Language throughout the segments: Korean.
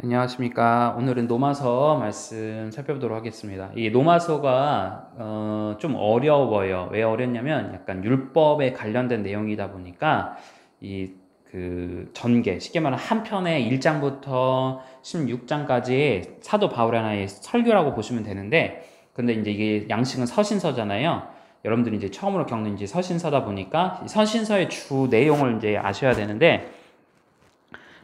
안녕하십니까. 오늘은 로마서 말씀 살펴보도록 하겠습니다. 이 로마서가 좀 어려워요. 왜 어렵냐면 약간 율법에 관련된 내용이다 보니까 이 전개, 쉽게 말하면 한 편의 1장부터 16장까지 사도 바울의 하나의 설교라고 보시면 되는데, 근데 이제 이게 양식은 서신서잖아요. 여러분들이 이제 처음으로 겪는 이제 서신서다 보니까 서신서의 주 내용을 이제 아셔야 되는데,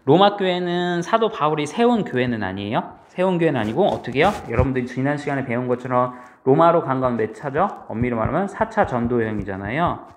로마 교회는 사도 바울이 세운 교회는 아니에요. 세운 교회는 아니고 어떻게 해요? 여러분들이 지난 시간에 배운 것처럼 로마로 간 건 몇 차죠? 엄밀히 말하면 4차 전도 여행이잖아요.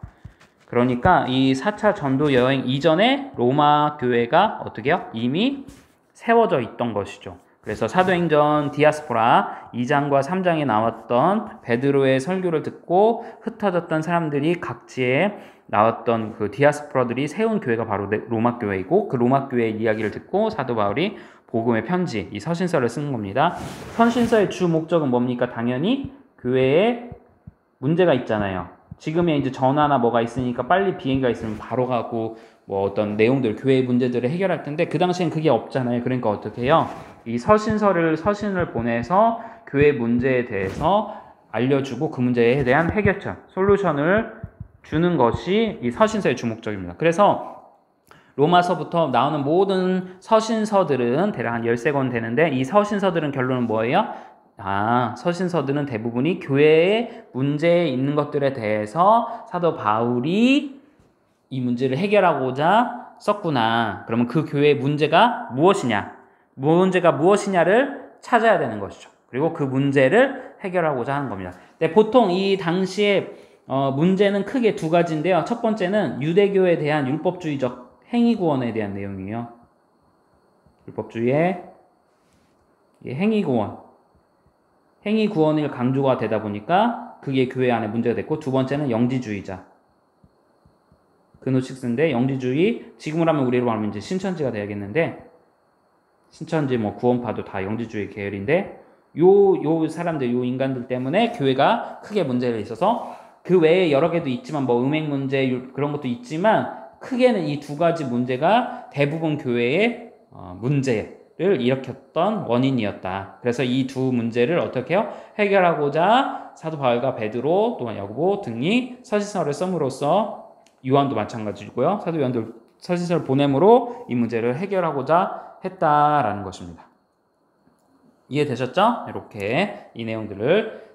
그러니까 이 4차 전도 여행 이전에 로마 교회가 어떻게 해요? 이미 세워져 있던 것이죠. 그래서 사도행전 디아스포라 2장과 3장에 나왔던 베드로의 설교를 듣고 흩어졌던 사람들이 각지에 나왔던 그 디아스포라들이 세운 교회가 바로 로마 교회이고, 그 로마 교회의 이야기를 듣고 사도 바울이 복음의 편지, 이 서신서를 쓰는 겁니다. 서신서의 주 목적은 뭡니까? 당연히 교회에 문제가 있잖아요. 지금의 이제 전화나 뭐가 있으니까 빨리 비행기가 있으면 바로 가고 뭐 어떤 내용들, 교회의 문제들을 해결할 텐데, 그 당시엔 그게 없잖아요. 그러니까 어떻게 해요? 이 서신을 보내서 교회 문제에 대해서 알려주고 그 문제에 대한 해결책, 솔루션을 주는 것이 이 서신서의 주목적입니다. 그래서 로마서부터 나오는 모든 서신서들은 대략 한 13권 되는데, 이 서신서들은 결론은 뭐예요? 서신서들은 대부분이 교회의 문제에 있는 것들에 대해서 사도 바울이 이 문제를 해결하고자 썼구나. 그러면 그 교회의 문제가 무엇이냐를 찾아야 되는 것이죠. 그리고 그 문제를 해결하고자 하는 겁니다. 근데 보통 이 당시에 문제는 크게 두 가지인데요. 첫 번째는 유대교에 대한 율법주의적 행위구원에 대한 내용이에요. 율법주의의 행위구원을 강조가 되다 보니까 그게 교회 안에 문제가 됐고, 두 번째는 영지주의자. 그노식스인데, 영지주의, 지금으로 하면 우리로 하면 이제 신천지가 돼야겠는데, 신천지 뭐 구원파도 다 영지주의 계열인데, 요 사람들, 요 인간들 때문에 교회가 크게 문제가 있어서, 그 외에 여러 개도 있지만 뭐 음행 문제 그런 것도 있지만, 크게는 이 두 가지 문제가 대부분 교회의 문제를 일으켰던 원인이었다. 그래서 이 두 문제를 어떻게 해요? 해결하고자 사도 바울과 베드로 또한 야고보 등이 서신서를 씀으로써, 요한도 마찬가지고요. 사도 요한도 서신서를 보냄으로 이 문제를 해결하고자 했다라는 것입니다. 이해되셨죠? 이렇게 이 내용들을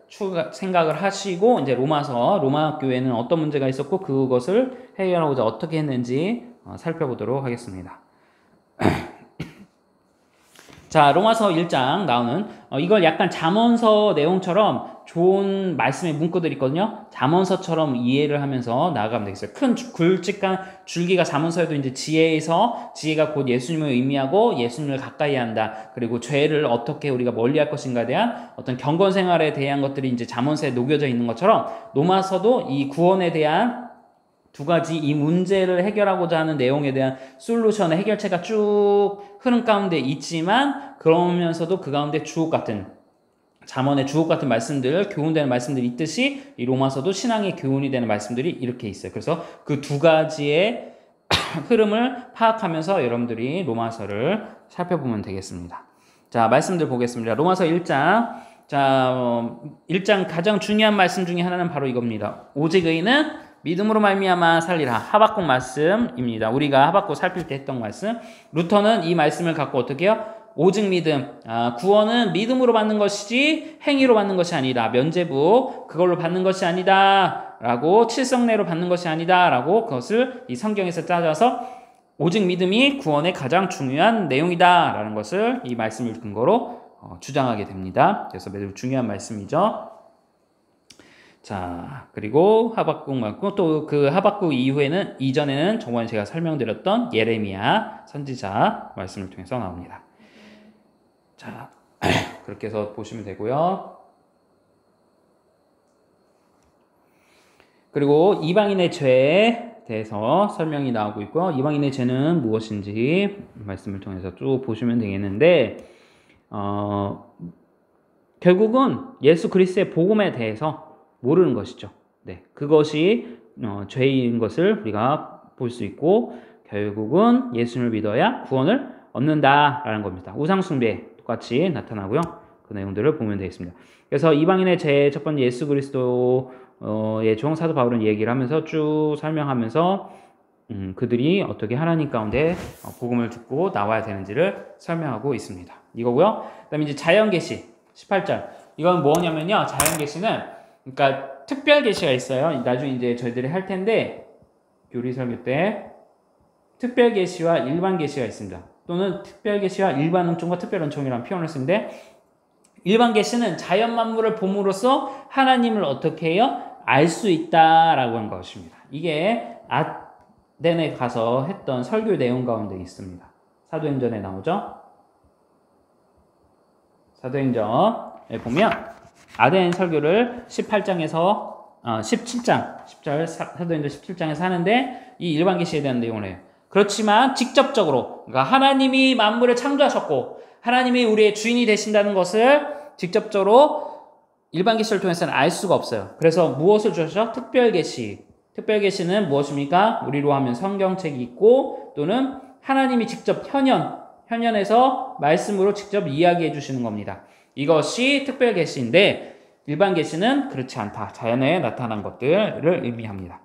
생각을 하시고, 이제 로마 교회는 어떤 문제가 있었고 그것을 해결하고자 어떻게 했는지 살펴보도록 하겠습니다. 자, 로마서 1장 나오는 이걸 약간 잠언서 내용처럼 좋은 말씀의 문구들이 있거든요. 잠언서처럼 이해를 하면서 나아가면 되겠어요. 큰 굵직한 줄기가 잠언서에도 이제 지혜가 곧 예수님을 의미하고 예수님을 가까이 한다. 그리고 죄를 어떻게 우리가 멀리할 것인가에 대한 어떤 경건 생활에 대한 것들이 이제 잠언서에 녹여져 있는 것처럼, 로마서도 이 구원에 대한 두 가지 이 문제를 해결하고자 하는 내용에 대한 솔루션의 해결책가 쭉 흐름 가운데 있지만, 그러면서도 그 가운데 잠언의 주옥 같은 말씀들, 교훈되는 말씀들이 있듯이 이 로마서도 신앙의 교훈이 되는 말씀들이 이렇게 있어요. 그래서 그 두 가지의 흐름을 파악하면서 여러분들이 로마서를 살펴보면 되겠습니다. 자, 말씀들 보겠습니다. 로마서 1장. 자, 1장 가장 중요한 말씀 중에 하나는 바로 이겁니다. 오직 의인은 믿음으로 말미암아 살리라. 하박국 말씀입니다. 우리가 하박국 살필 때 했던 말씀. 루터는 이 말씀을 갖고 어떻게 해요? 오직 믿음, 구원은 믿음으로 받는 것이지 행위로 받는 것이 아니다. 면죄부 그걸로 받는 것이 아니다 라고, 칠성례로 받는 것이 아니다 라고, 그것을 이 성경에서 짜져서 오직 믿음이 구원의 가장 중요한 내용이다 라는 것을 이 말씀을 근거로 주장하게 됩니다. 그래서 매우 중요한 말씀이죠. 자, 그리고 하박국 말고 또 그 하박국 이전에는 저번에 제가 설명드렸던 예레미야 선지자 말씀을 통해서 나옵니다. 자, 그렇게 해서 보시면 되고요. 그리고 이방인의 죄에 대해서 설명이 나오고 있고요. 이방인의 죄는 무엇인지 말씀을 통해서 쭉 보시면 되겠는데, 결국은 예수 그리스도의 복음에 대해서 모르는 것이죠. 네, 그것이 죄인 것을 우리가 볼 수 있고, 결국은 예수님을 믿어야 구원을 얻는다라는 겁니다. 우상숭배 똑같이 나타나고요. 그 내용들을 보면 되겠습니다. 그래서 이방인의 제 첫 번째 예수 그리스도의 종 사도 바울은 얘기를 하면서 쭉 설명하면서 그들이 어떻게 하나님 가운데 복음을 듣고 나와야 되는지를 설명하고 있습니다. 이거고요. 그다음에 이제 자연계시 18절. 이건 뭐냐면요. 자연계시는 그러니까 특별계시가 있어요. 나중에 이제 저희들이 할 텐데 교리 설교 때 특별계시와 일반계시가 있습니다. 또는 특별계시와 일반은총과 특별은총이라는 표현을 쓰는데 일반계시는 자연 만물을 봄으로써 하나님을 어떻게 해요? 알 수 있다라고 한 것입니다. 이게 아덴에 가서 했던 설교 내용 가운데 있습니다. 사도행전에 나오죠? 사도행전에 보면 아덴 설교를 18장에서 17절 사도행전 17장에서 하는데 이 일반계시에 대한 내용을 해요. 그렇지만 직접적으로 그러니까 하나님이 만물을 창조하셨고 하나님이 우리의 주인이 되신다는 것을 직접적으로 일반계시를 통해서는 알 수가 없어요. 그래서 무엇을 주셨죠? 특별계시. 특별계시는 무엇입니까? 우리로 하면 성경책이 있고 또는 하나님이 직접 현현에서 말씀으로 직접 이야기해 주시는 겁니다. 이것이 특별계시인데 일반계시는 그렇지 않다. 자연에 나타난 것들을 의미합니다.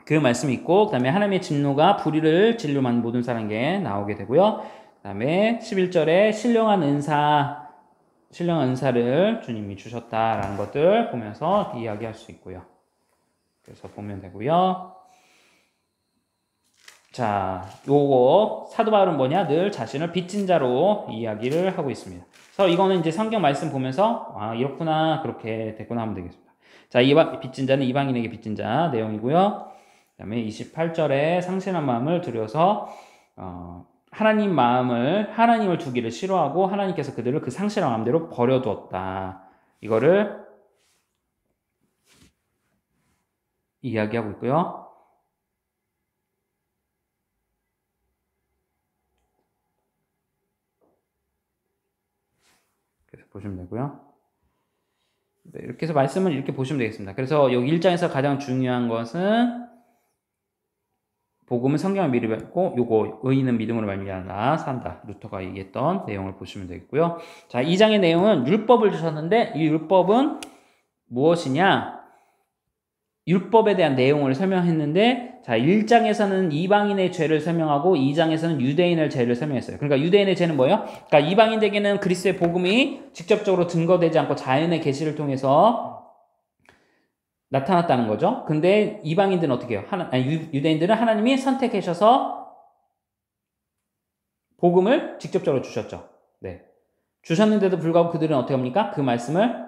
그 말씀이 있고 그 다음에 하나님의 진노가 불의를 진리로 만든 모든 사람에게 나오게 되고요. 그 다음에 11절에 신령한 은사를 주님이 주셨다라는 것들 보면서 이야기할 수 있고요. 그래서 보면 되고요. 자, 요거 사도 바울은 뭐냐? 늘 자신을 빚진 자로 이야기를 하고 있습니다. 그래서 이거는 이제 성경 말씀 보면서 이렇구나 그렇게 됐구나 하면 되겠습니다. 자, 빚진 자는 이방인에게 빚진 자 내용이고요. 그 다음에 28절에 상실한 마음을 들여서 하나님을 두기를 싫어하고 하나님께서 그들을 그 상실한 마음대로 버려두었다. 이거를 이야기하고 있고요. 그래서 보시면 되고요. 네, 이렇게 해서 말씀을 이렇게 보시면 되겠습니다. 그래서 여기 1장에서 가장 중요한 것은 복음은 성경을 믿고 요거 의인은 믿음으로 말미암아 산다. 루터가 얘기했던 내용을 보시면 되겠고요. 자, 2장의 내용은 율법을 주셨는데 이 율법은 무엇이냐? 율법에 대한 내용을 설명했는데 자, 1장에서는 이방인의 죄를 설명하고 2장에서는 유대인의 죄를 설명했어요. 그러니까 유대인의 죄는 뭐예요? 그러니까 이방인에게는 그리스도의 복음이 직접적으로 증거되지 않고 자연의 계시를 통해서 나타났다는 거죠. 근데 이방인들은 어떻게 해요? 유대인들은 하나님이 선택하셔서 복음을 직접적으로 주셨죠. 네. 주셨는데도 불구하고 그들은 어떻게 합니까? 그 말씀을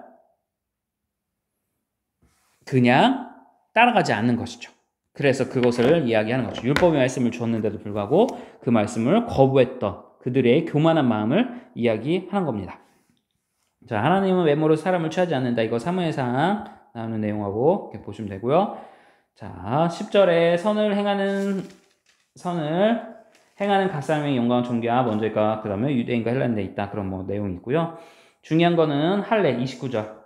그냥 따라가지 않는 것이죠. 그래서 그것을 이야기하는 거죠. 율법의 말씀을 주었는데도 불구하고 그 말씀을 거부했던 그들의 교만한 마음을 이야기하는 겁니다. 자, 하나님은 외모로 사람을 취하지 않는다. 이거 사무엘상 나오는 내용하고 이렇게 보시면 되고요. 자, 10절에 선을 행하는 각 사람의 영광은 존귀와 먼저일까 그 다음에 유대인과 헬라인에 있다. 그런 내용이 있고요. 중요한 거는 할례 29절.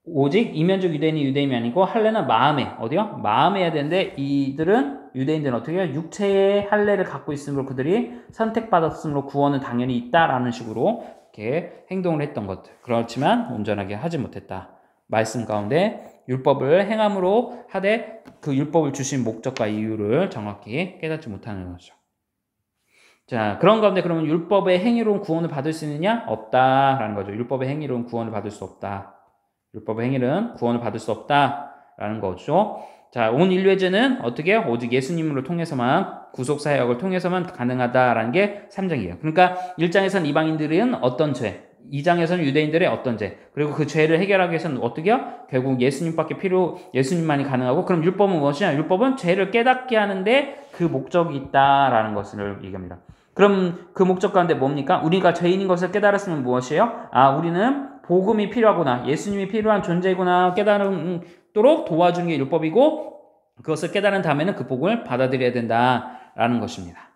오직 이면적 유대인이 유대인이 아니고 할례는 마음에 어디요? 마음에 해야 되는데 유대인들은 어떻게 해요? 육체의 할례를 갖고 있으므로 그들이 선택받았으므로 구원은 당연히 있다라는 식으로 이렇게 행동을 했던 것들. 그렇지만 온전하게 하지 못했다. 말씀 가운데 율법을 행함으로 하되 그 율법을 주신 목적과 이유를 정확히 깨닫지 못하는 거죠. 자, 그런 가운데 그러면 율법의 행위로는 구원을 받을 수 있느냐? 없다라는 거죠. 율법의 행위로는 구원을 받을 수 없다. 율법의 행위는 구원을 받을 수 없다라는 거죠. 자, 온 인류의 죄는 어떻게 해요? 오직 예수님으로 통해서만 구속사역을 통해서만 가능하다라는 게 3장이에요. 그러니까 1장에서는 이방인들은 어떤 죄, 2장에서는 유대인들의 어떤 죄, 그리고 그 죄를 해결하기 위해서는 어떻게 해요? 결국 예수님만이 가능하고 그럼 율법은 무엇이냐? 율법은 죄를 깨닫게 하는데 그 목적이 있다라는 것을 얘기합니다. 그럼 그 목적 가운데 뭡니까? 우리가 죄인인 것을 깨달았으면 무엇이에요? 우리는 복음이 필요하구나. 예수님이 필요한 존재구나. 깨달도록 도와주는 게 율법이고 그것을 깨달은 다음에는 그 복음을 받아들여야 된다라는 것입니다.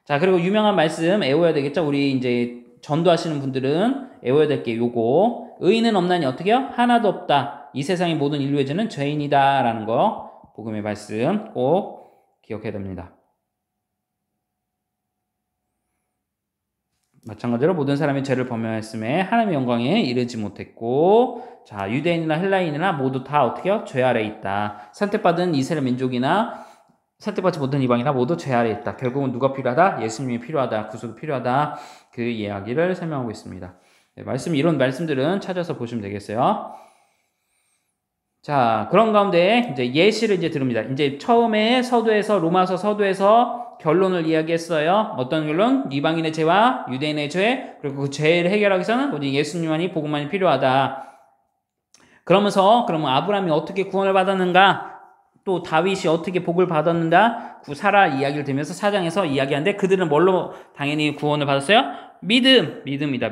자, 그리고 유명한 말씀 외워야 되겠죠? 우리 이제 전도하시는 분들은 외워야 될 게 요거. 의인은 없나니 어떻게 해요? 하나도 없다. 이 세상의 모든 인류의 죄는 죄인이다라는 거. 복음의 말씀 꼭 기억해야 됩니다. 마찬가지로 모든 사람이 죄를 범하였음에 하나님의 영광에 이르지 못했고, 자, 유대인이나 헬라인이나 모두 다 어떻게요? 죄 아래 있다. 선택받은 이스라엘 민족이나 선택받지 못한 이방이나 모두 죄 아래 있다. 결국은 누가 필요하다? 예수님이 필요하다. 구속이 필요하다. 그 이야기를 설명하고 있습니다. 네, 이런 말씀들은 찾아서 보시면 되겠어요. 자, 그런 가운데 이제 예시를 이제 들읍니다. 이제 처음에 로마서 서두에서 결론을 이야기했어요. 어떤 결론? 이방인의 죄와 유대인의 죄, 그리고 그 죄를 해결하기 위해서는 오직 예수님만이 복음만이 필요하다. 그러면서 그러면 아브라함이 어떻게 구원을 받았는가? 또 다윗이 어떻게 복을 받았는가? 구사라 이야기를 들으면서 4장에서 이야기하는데 그들은 뭘로 당연히 구원을 받았어요? 믿음이다.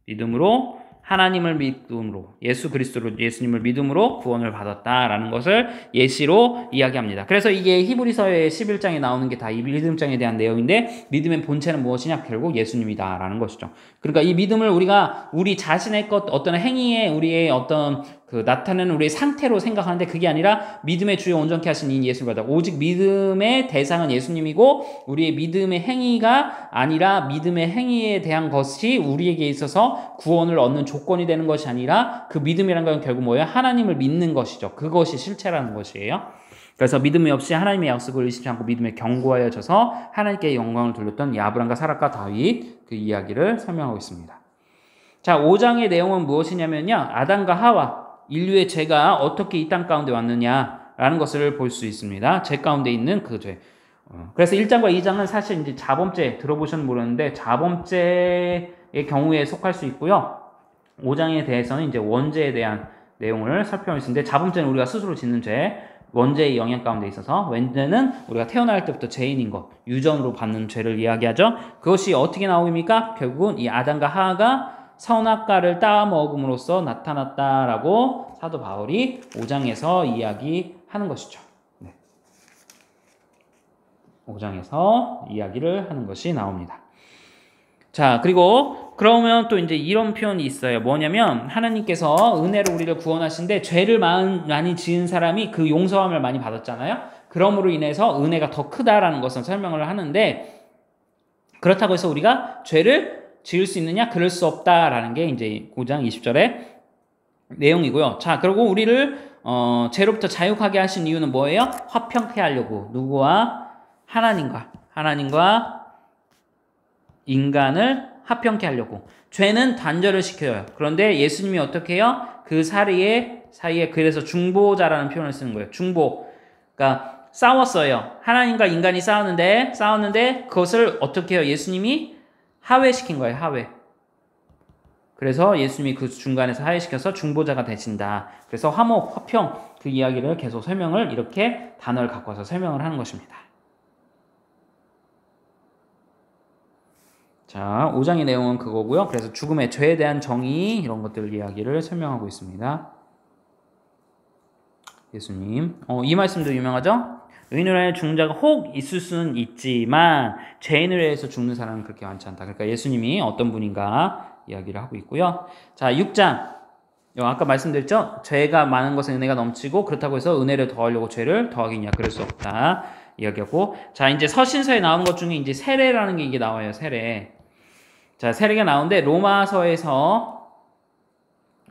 믿음으로 하나님을 믿음으로 예수 그리스도로 예수님을 믿음으로 구원을 받았다라는 것을 예시로 이야기합니다. 그래서 이게 히브리서의 11장에 나오는 게 다 이 믿음장에 대한 내용인데 믿음의 본체는 무엇이냐? 결국 예수님이다라는 것이죠. 그러니까 이 믿음을 우리가 우리 자신의 어떤 행위에 우리의 어떤 나타내는 우리의 상태로 생각하는데 그게 아니라 믿음의 주요 온전케 하신 이 예수를 받아 오직 믿음의 대상은 예수님이고 우리의 믿음의 행위가 아니라 믿음의 행위에 대한 것이 우리에게 있어서 구원을 얻는 조건이 되는 것이 아니라 그 믿음이란 건 결국 뭐예요? 하나님을 믿는 것이죠. 그것이 실체라는 것이에요. 그래서 믿음이 없이 하나님의 약속을 의심치 않고 믿음에 견고하여 져서 하나님께 영광을 돌렸던 이 아브람과 사라과 다윗 그 이야기를 설명하고 있습니다. 자, 5장의 내용은 무엇이냐면요. 아담과 하와 인류의 죄가 어떻게 이 땅 가운데 왔느냐라는 것을 볼 수 있습니다. 죄 가운데 있는 그 죄. 그래서 1장과 2장은 사실 이제 자범죄 들어보셨는지 모르는데 자범죄의 경우에 속할 수 있고요. 5장에 대해서는 이제 원죄에 대한 내용을 살펴보고 있는데 자범죄는 우리가 스스로 짓는 죄, 원죄의 영향 가운데 있어서 원죄는 우리가 태어날 때부터 죄인인 것, 유전으로 받는 죄를 이야기하죠. 그것이 어떻게 나옵니까? 결국은 이 아담과 하와가 선악과를 따먹음으로써 나타났다라고 사도 바울이 5장에서 이야기하는 것이죠. 네. 5장에서 이야기를 하는 것이 나옵니다. 자, 그리고 그러면 또 이제 이런 표현이 있어요. 뭐냐면 하나님께서 은혜로 우리를 구원하신데 죄를 많이 지은 사람이 그 용서함을 많이 받았잖아요. 그러므로 인해서 은혜가 더 크다라는 것을 설명을 하는데 그렇다고 해서 우리가 죄를 지을 수 있느냐? 그럴 수 없다라는 게 이제 9장 20절의 내용이고요. 자, 그리고 우리를 죄로부터 자유하게 하신 이유는 뭐예요? 화평케 하려고. 누구와? 하나님과 인간을 화평케 하려고. 죄는 단절을 시켜요. 그런데 예수님이 어떻게 해요? 그 사이에 그래서 중보자라는 표현을 쓰는 거예요. 중보. 그러니까 싸웠어요. 하나님과 인간이 싸웠는데 그것을 어떻게 해요? 예수님이 하회시킨 거예요. 하회. 그래서 예수님이 그 중간에서 하회시켜서 중보자가 되신다. 그래서 화평 그 이야기를 계속 설명을 이렇게 단어를 갖고 와서 설명을 하는 것입니다. 자, 5장의 내용은 그거고요. 그래서 죽음의 죄에 대한 정의 이런 것들 이야기를 설명하고 있습니다. 예수님. 이 말씀도 유명하죠? 의인을 위하여 죽는 자가 혹 있을 수는 있지만 죄인을 위해서 죽는 사람은 그렇게 많지 않다. 그러니까 예수님이 어떤 분인가 이야기를 하고 있고요. 자, 6장. 아까 말씀드렸죠? 죄가 많은 것은 은혜가 넘치고 그렇다고 해서 은혜를 더하려고 죄를 더하겠냐? 그럴 수 없다. 이야기하고. 자, 이제 서신서에 나오는 것 중에 이제 세례라는 게 이게 나와요. 세례. 자, 세례가 나오는데 로마서에서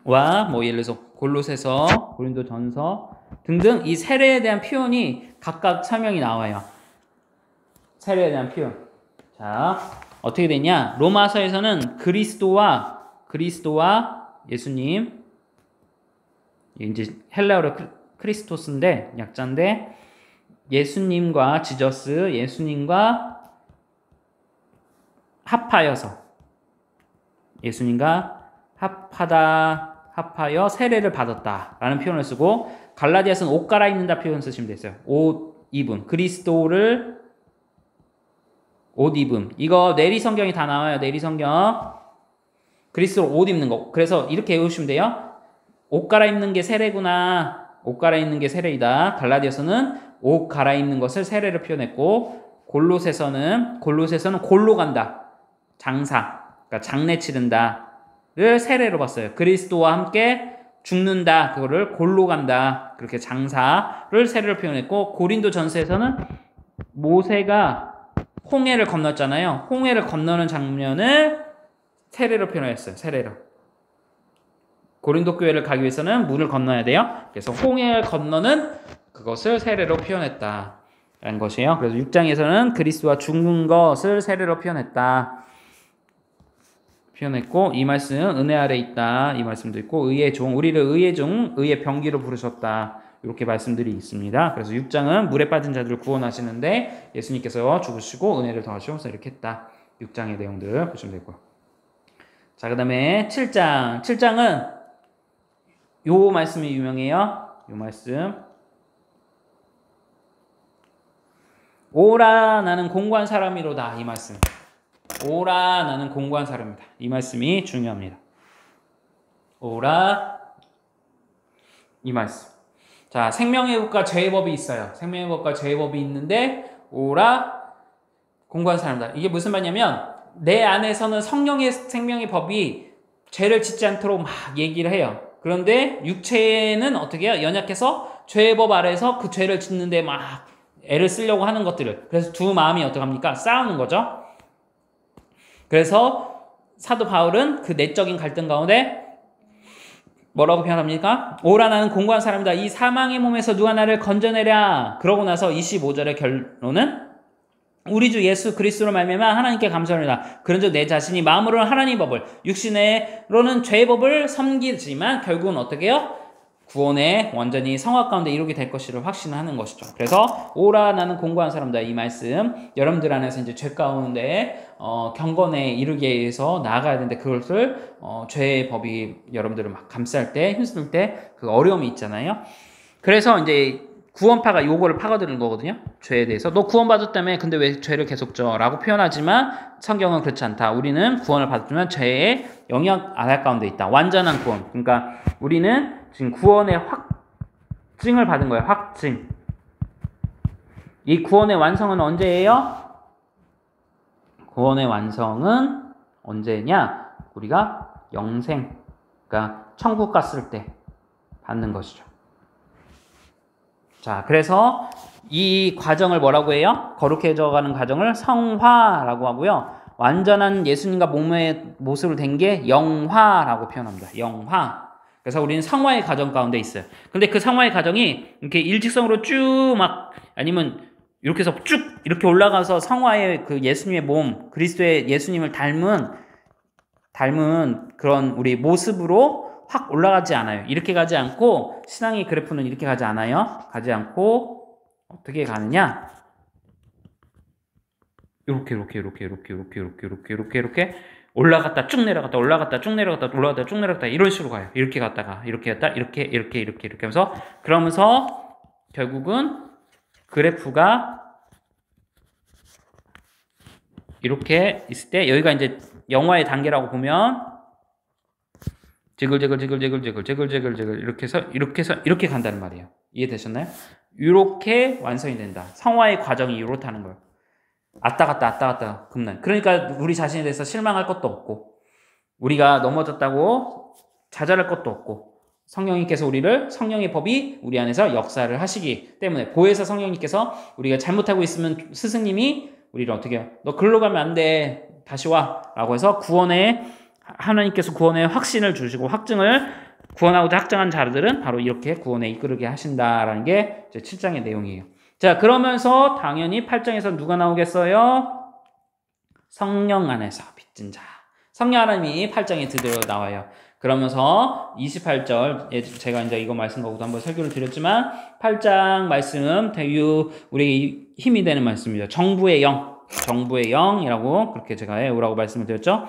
뭐 예를 들어서 골로새서, 고린도전서 등등 이 세례에 대한 표현이 각각 설명이 나와요. 세례에 대한 표현. 자, 어떻게 되냐? 로마서에서는 그리스도와 예수님, 이제 헬라어로 크리스토스인데 약자인데 예수님과 지저스, 예수님과 합하여서 예수님과 합하여 세례를 받았다라는 표현을 쓰고 갈라디아서는 옷 갈아입는다 표현 쓰시면 되겠어요. 옷 입음. 그리스도를 옷 입음. 이거 내리 성경이 다 나와요. 내리 성경. 그리스도를 옷 입는 거. 그래서 이렇게 외우시면 돼요. 옷 갈아입는 게 세례구나. 옷 갈아입는 게 세례이다. 갈라디아서는 옷 갈아입는 것을 세례로 표현했고 골로새서는 골로 간다. 장사. 그러니까 장례 치른다를 세례로 봤어요. 그리스도와 함께 죽는다. 그거를 골로 간다. 그렇게 장사를 세례로 표현했고 고린도전서에서는 모세가 홍해를 건넜잖아요. 홍해를 건너는 장면을 세례로 표현했어요. 세례로. 고린도 교회를 가기 위해서는 물을 건너야 돼요. 그래서 홍해를 건너는 그것을 세례로 표현했다 라는 것이에요. 그래서 6장에서는 그리스도와 죽는 것을 세례로 표현했고, 이 말씀은 은혜 아래 있다 이 말씀도 있고, 의의 종, 우리를 의의 종, 의의 병기로 부르셨다, 이렇게 말씀들이 있습니다. 그래서 6장은 물에 빠진 자들을 구원하시는데 예수님께서 죽으시고 은혜를 더하시면서 이렇게 했다. 6장의 내용들 보시면 되고요. 자, 그 다음에 7장. 7장은 요 말씀이 유명해요. 요 말씀. 오라 나는 공고한 사람이로다. 이 말씀. 오라 나는 공고한 사람이다. 이 말씀이 중요합니다. 오라 이 말씀. 자, 생명의 법과 죄의 법이 있어요. 생명의 법과 죄의 법이 있는데 오라 공고한 사람이다. 이게 무슨 말이냐면 내 안에서는 성령의 생명의 법이 죄를 짓지 않도록 막 얘기를 해요. 그런데 육체는 어떻게 해요? 연약해서 죄의 법 아래에서 그 죄를 짓는데 막 애를 쓰려고 하는 것들을. 그래서 두 마음이 어떡합니까? 싸우는 거죠. 그래서 사도 바울은 그 내적인 갈등 가운데 뭐라고 표현합니까? 오라 나는 공고한 사람이다. 이 사망의 몸에서 누가 나를 건져내랴. 그러고 나서 25절의 결론은 우리 주 예수 그리스도로 말미암아 하나님께 감사합니다. 그런즉 내 자신이 마음으로는 하나님 법을, 육신으로는 죄의 법을 섬기지만 결국은 어떻게 해요? 구원에 완전히 성화 가운데 이루게 될 것이를 확신하는 것이죠. 그래서 오라 나는 공고한 사람이다. 이 말씀 여러분들 안에서 이제 죄 가운데 경건에 이르기 위해서 나아가야 되는데 그것을 죄의 법이 여러분들을 막 감쌀 때 힘쓸 때 그 어려움이 있잖아요. 그래서 이제 구원파가 요거를 파고드는 거거든요. 죄에 대해서. 너 구원받았다며 근데 왜 죄를 계속 져? 라고 표현하지만 성경은 그렇지 않다. 우리는 구원을 받았지만 죄의 영향 아래 가운데 있다. 완전한 구원. 그러니까 우리는 지금 구원의 확증을 받은 거예요. 확증. 이 구원의 완성은 언제예요? 구원의 완성은 언제냐? 우리가 영생, 그러니까 천국 갔을 때 받는 것이죠. 자, 그래서 이 과정을 뭐라고 해요? 거룩해져가는 과정을 성화라고 하고요. 완전한 예수님과 몸의 모습으로 된 게 영화라고 표현합니다. 영화. 그래서 우리는 성화의 과정 가운데 있어요. 근데 그 성화의 과정이 이렇게 일직선으로 쭉 막 아니면 이렇게 해서 쭉 이렇게 올라가서 성화의 그 예수님의 몸, 그리스도의 예수님을 닮은 그런 우리 모습으로 확 올라가지 않아요. 이렇게 가지 않고 신앙의 그래프는 이렇게 가지 않아요. 가지 않고 어떻게 가느냐? 이렇게 올라갔다 쭉 내려갔다 올라갔다 쭉 내려갔다 올라갔다 쭉 내려갔다 이런 식으로 가요. 이렇게 갔다가 이렇게 갔다 이렇게 하면서 그러면서 결국은 그래프가 이렇게 있을 때 여기가 이제 영화의 단계라고 보면 지글지글 이렇게 해서 이렇게 간다는 말이에요. 이해되셨나요? 이렇게 완성이 된다. 성화의 과정이 이렇다는 거예요. 왔다 갔다 금난. 그러니까 우리 자신에 대해서 실망할 것도 없고 우리가 넘어졌다고 좌절할 것도 없고 성령님께서 우리를 성령의 법이 우리 안에서 역사를 하시기 때문에 보혜사 성령님께서 우리가 잘못하고 있으면 스승님이 우리를 어떻게 해요? 너 글로 가면 안 돼. 다시 와. 라고 해서 하나님께서 구원의 확신을 주시고 구원하고자 확정한 자들은 바로 이렇게 구원에 이끌게 하신다라는 게 7장의 내용이에요. 자, 그러면서 당연히 8장에서 누가 나오겠어요? 성령 안에서 빚진 자. 성령 하나님이 8장에 드디어 나와요. 그러면서 28절, 제가 이제 이거 말씀하고도 한번 설교를 드렸지만 8장 말씀은 우리 힘이 되는 말씀이죠. 정부의 영이라고 그렇게 제가 외우라고 말씀을 드렸죠.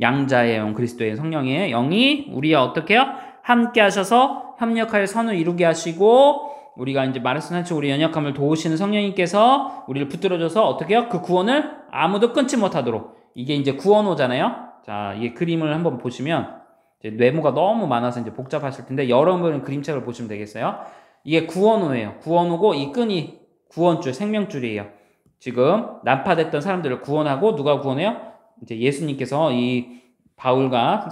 양자의 영, 그리스도의 성령의 영이 우리와 어떻게 해요? 함께 하셔서 협력하여 선을 이루게 하시고 우리가 이제 마르스난치 우리 연약함을 도우시는 성령님께서 우리를 붙들어줘서 어떻게 해요? 그 구원을 아무도 끊지 못하도록. 이게 이제 구원호잖아요. 자, 이 그림을 한번 보시면 이제 네모가 너무 많아서 이제 복잡하실 텐데 여러분은 그림책을 보시면 되겠어요. 이게 구원호예요. 구원호고 이 끈이 구원줄, 생명줄이에요. 지금 난파됐던 사람들을 구원하고 누가 구원해요? 이제 예수님께서 이 바울과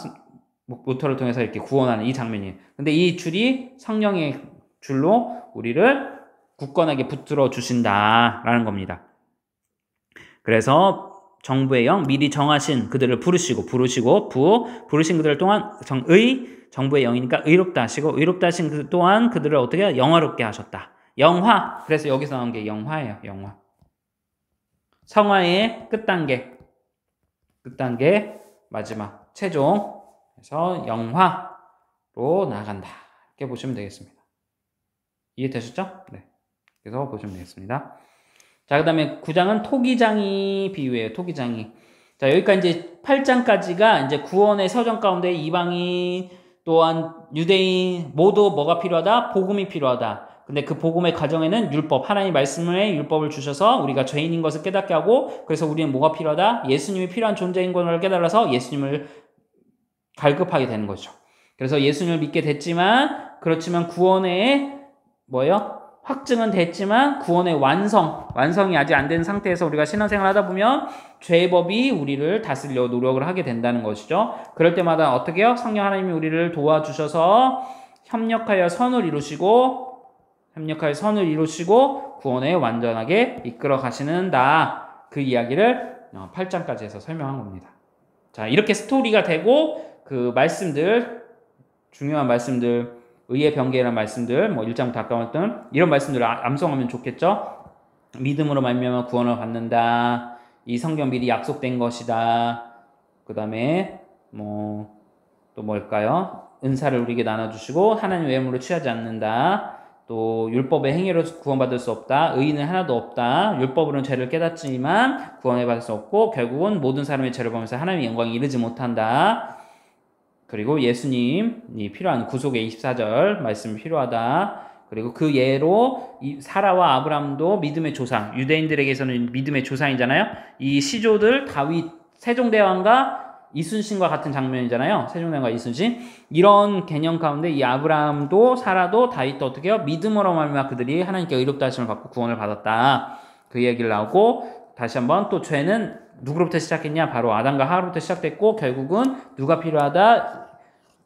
모터를 통해서 이렇게 구원하는 이 장면이에요. 근데 이 줄이 성령의 줄로 우리를 굳건하게 붙들어 주신다라는 겁니다. 그래서 정부의 영 미리 정하신 그들을 부르신 그들 동안 정부의 영이니까 의롭다 하시고 의롭다 하신 그 또한 그들을 어떻게 영화롭게 하셨다. 영화. 그래서 여기서 나온 게 영화예요. 영화. 성화의 끝단계 마지막 최종. 그래서 영화로 나아간다. 이렇게 보시면 되겠습니다. 이해되셨죠? 네. 그래서 보시면 되겠습니다. 자, 그 다음에 9장은 토기장이 비유예요. 토기장이. 자, 여기까지 이제 8장까지가 이제 구원의 서정 가운데 이방인 또한 유대인 모두 뭐가 필요하다? 복음이 필요하다. 근데 그 복음의 과정에는 율법, 하나님 말씀의 율법을 주셔서 우리가 죄인인 것을 깨닫게 하고, 그래서 우리는 뭐가 필요하다? 예수님이 필요한 존재인 것을 깨달아서 예수님을 갈급하게 되는 거죠. 그래서 예수님을 믿게 됐지만, 그렇지만 구원의 뭐예요? 확증은 됐지만 구원의 완성이 아직 안 된 상태에서 우리가 신앙생활을 하다 보면 죄의 법이 우리를 다스리려 노력을 하게 된다는 것이죠. 그럴 때마다 어떻게 해요? 성령 하나님이 우리를 도와주셔서 협력하여 선을 이루시고 구원에 완전하게 이끌어 가시는다. 그 이야기를 8장까지 해서 설명한 겁니다. 자, 이렇게 스토리가 되고 그 말씀들, 중요한 말씀들, 의의 변개라는 말씀들, 뭐 1장부터 아까 말했던 이런 말씀들을 암송하면 좋겠죠. 믿음으로 말미암아 구원을 받는다. 이 성경 미리 약속된 것이다. 그 다음에 뭐 또 뭘까요? 은사를 우리에게 나눠주시고 하나님 외모로 취하지 않는다. 또 율법의 행위로 구원받을 수 없다. 의인은 하나도 없다. 율법으로는 죄를 깨닫지만 구원을 받을 수 없고 결국은 모든 사람의 죄를 보면서 하나님의 영광에 이르지 못한다. 그리고 예수님이 필요한 구속의 24절 말씀이 필요하다. 그리고 그 예로 사라와 아브람도 믿음의 조상, 유대인들에게서는 믿음의 조상이잖아요. 이 시조들 다윗, 세종대왕과 이순신과 같은 장면이잖아요. 세종대왕과 이순신. 이런 개념 가운데 이 아브람도 사라도 다윗도 어떻게 해요? 믿음으로 말미암아 그들이 하나님께 의롭다 하심을 받고 구원을 받았다. 그 얘기를 나오고 다시 한번 또 죄는 누구로부터 시작했냐? 바로 아담과 하와로부터 시작됐고 결국은 누가 필요하다?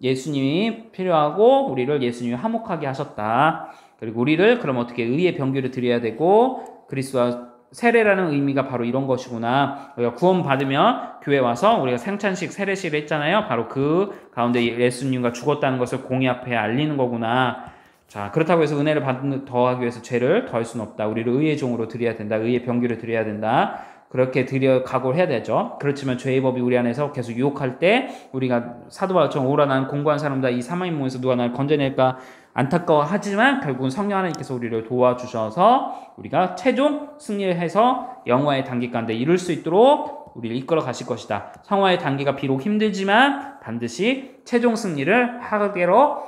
예수님이 필요하고 우리를 예수님이 화목하게 하셨다. 그리고 우리를 그럼 어떻게 의의 병기를 드려야 되고 그리스도와 세례라는 의미가 바로 이런 것이구나. 우리가 구원 받으면 교회 와서 우리가 생찬식 세례식을 했잖아요. 바로 그 가운데 예수님과 죽었다는 것을 공의 앞에 알리는 거구나. 자, 그렇다고 해서 은혜를 더하기 위해서 죄를 더할 수는 없다. 우리를 의의 종으로 드려야 된다. 의의 병기를 드려야 된다. 그렇게 각오를 해야 되죠. 그렇지만 죄의 법이 우리 안에서 계속 유혹할 때 우리가 사도 바울처럼 오라 나는 공고한 사람이다. 이 사망의 몸에서 누가 나를 건져낼까 안타까워하지만 결국은 성령 하나님께서 우리를 도와주셔서 우리가 최종 승리를 해서 영화의 단기 가운데 이룰 수 있도록 우리를 이끌어 가실 것이다. 성화의 단계가 비록 힘들지만 반드시 최종 승리를 하게로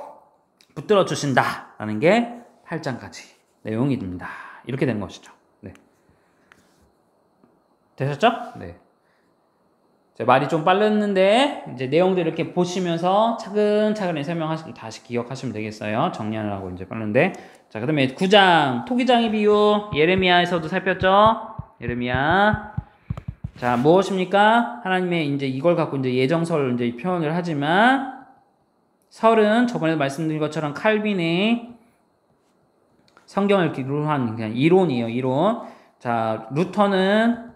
붙들어 주신다라는 게 8장까지 내용이 됩니다. 이렇게 되는 것이죠. 네. 되셨죠? 네. 말이 좀 빨랐는데 이제 내용들 이렇게 보시면서 차근차근히 설명하시면 다시 기억하시면 되겠어요. 정리하느라고 이제 빠른데. 자, 그다음에 9장 토기장의 비유 예레미야에서도 살폈죠. 예레미야. 자, 무엇입니까? 하나님의 이제 이걸 갖고 이제 예정설 이제 표현을 하지만 설은 저번에 말씀드린 것처럼 칼빈의 성경을 기록한 그냥 이론이에요. 이론. 자, 루터는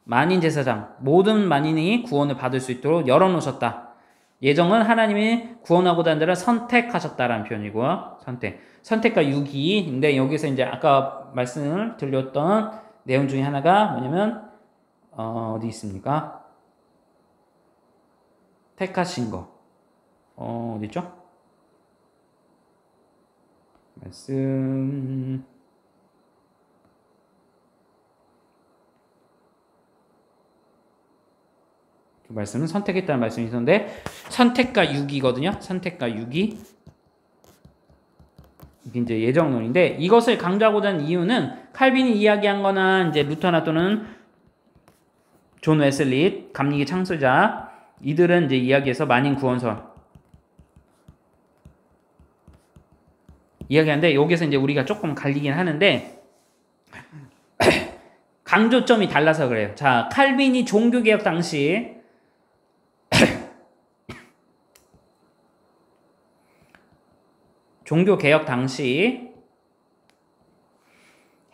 만인 제사장, 모든 만인이 구원을 받을 수 있도록 열어놓으셨다. 예정은 하나님이 구원하고자 하는 자를 선택하셨다라는 표현이고요. 선택과 유기인데 여기서 이제 아까 말씀을 드렸던 내용 중에 하나가 뭐냐면 어디 있습니까? 택하신 거. 어디죠? 말씀. 그 말씀은 선택했다는 말씀이 있었는데 선택과 유기거든요. 선택과 유기. 이게 이제 예정론인데 이것을 강조하고자 하는 이유는 칼빈이 이야기한 거나 이제 루터나 또는 존 웨슬리, 감리교 창설자 이들은 이제 이야기해서 만인 구원설 이야기하는데 여기서 이제 우리가 조금 갈리긴 하는데 강조점이 달라서 그래요. 자, 칼빈이 종교개혁 당시 종교개혁 당시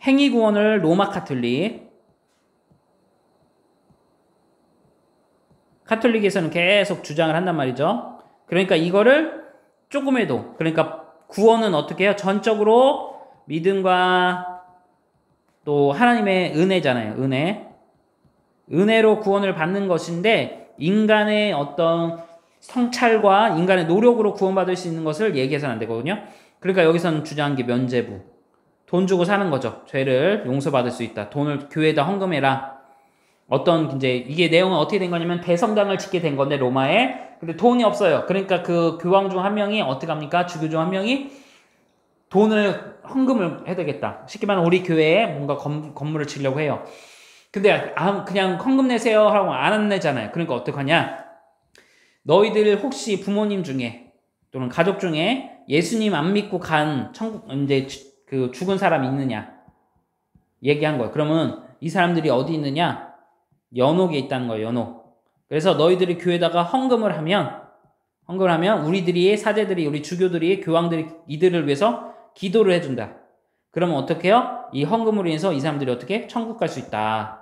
행위구원을 로마 카톨릭 카톨릭에서는 계속 주장을 한단 말이죠. 그러니까 이거를 조금해도, 그러니까 구원은 어떻게 해요? 전적으로 믿음과 또 하나님의 은혜잖아요. 은혜로 구원을 받는 것인데, 인간의 어떤 성찰과 인간의 노력으로 구원받을 수 있는 것을 얘기해서는 안 되거든요. 그러니까 여기서는 주장한 게 면죄부. 돈 주고 사는 거죠. 죄를 용서받을 수 있다. 돈을 교회에다 헌금해라. 어떤 이제 이게 내용은 어떻게 된 거냐면 대성당을 짓게 된 건데 로마에. 근데 돈이 없어요. 그러니까 그 교황 중 한 명이 어떻게 합니까? 주교 중 한 명이 돈을 헌금을 해야 되겠다. 쉽게 말하면 우리 교회에 뭔가 건물을 지려고 해요. 근데 그냥 헌금 내세요 하고 안 내잖아요. 그러니까 어떡하냐? 너희들 혹시 부모님 중에 또는 가족 중에 예수님 안 믿고 간 천국 이제 그 죽은 사람이 있느냐? 얘기한 거예요. 그러면 이 사람들이 어디 있느냐? 연옥에 있다는 거예요. 연옥. 그래서 너희들이 교회에다가 헌금을 하면 우리들이 사제들이 우리 주교들이 교황들이 이들을 위해서 기도를 해준다. 그러면 어떻게 해요? 이 헌금으로 인해서 이 사람들이 어떻게 천국 갈 수 있다.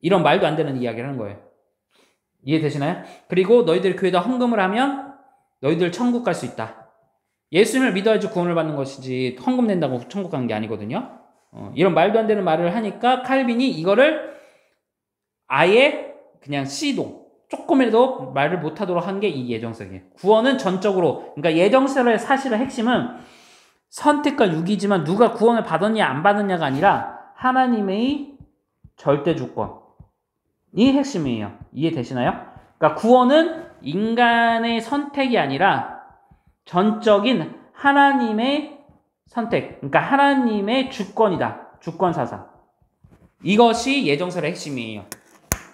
이런 말도 안 되는 이야기를 하는 거예요. 이해되시나요? 그리고 너희들이 교회에다 헌금을 하면 너희들 천국 갈 수 있다. 예수님을 믿어야지 구원을 받는 것이지 헌금 낸다고 천국 가는 게 아니거든요. 이런 말도 안 되는 말을 하니까 칼빈이 이거를 아예 그냥 시도 조금이라도 말을 못하도록 한 게 이 예정설이에요. 구원은 전적으로, 그러니까 예정설의 사실의 핵심은 선택과 유기지만 누가 구원을 받았냐 안 받았냐가 아니라 하나님의 절대 주권이 핵심이에요. 이해되시나요? 그러니까 구원은 인간의 선택이 아니라 전적인 하나님의 선택, 그러니까 하나님의 주권이다. 주권사상. 이것이 예정설의 핵심이에요.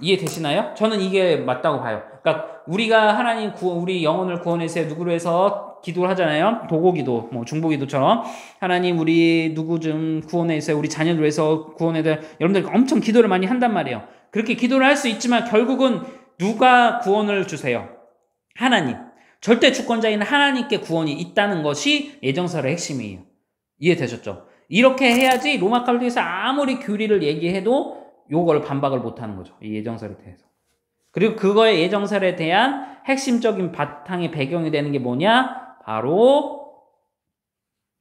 이해되시나요? 저는 이게 맞다고 봐요. 그러니까 우리가 하나님 우리 영혼을 구원해서 누구로 해서 기도를 하잖아요. 도고기도, 뭐 중보기도처럼 하나님 우리 누구 좀 구원해서 우리 자녀를 위해서 구원해서 여러분들 엄청 기도를 많이 한단 말이에요. 그렇게 기도를 할 수 있지만 결국은 누가 구원을 주세요? 하나님. 절대 주권자인 하나님께 구원이 있다는 것이 예정설의 핵심이에요. 이해되셨죠? 이렇게 해야지 로마 카톨릭에서 아무리 교리를 얘기해도 요걸 반박을 못하는 거죠. 이 예정설에 대해서. 그리고 그거의 예정설에 대한 핵심적인 바탕의 배경이 되는 게 뭐냐? 바로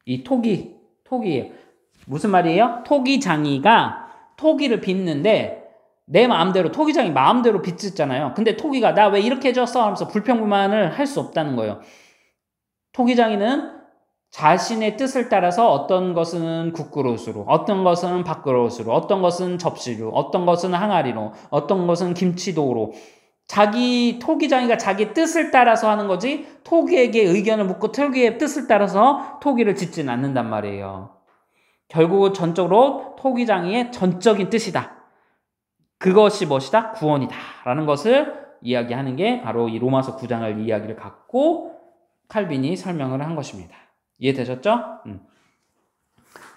이 토기예요. 무슨 말이에요? 토기장이가 토기를 빚는데 내 마음대로 토기장이 마음대로 빚잖아요. 근데 토기가 나 왜 이렇게 해줬어? 하면서 불평불만을 할 수 없다는 거예요. 토기장이는 자신의 뜻을 따라서 어떤 것은 국그릇으로, 어떤 것은 밥그릇으로, 어떤 것은 접시로, 어떤 것은 항아리로, 어떤 것은 김치도로 토기장이가 자기 뜻을 따라서 하는 거지 토기에게 의견을 묻고 토기의 뜻을 따라서 토기를 짓지는 않는단 말이에요. 결국은 전적으로 토기장이의 전적인 뜻이다. 그것이 무엇이다? 구원이다. 라는 것을 이야기하는 게 바로 이 로마서 9장을 이야기를 갖고 칼빈이 설명을 한 것입니다. 이해되셨죠?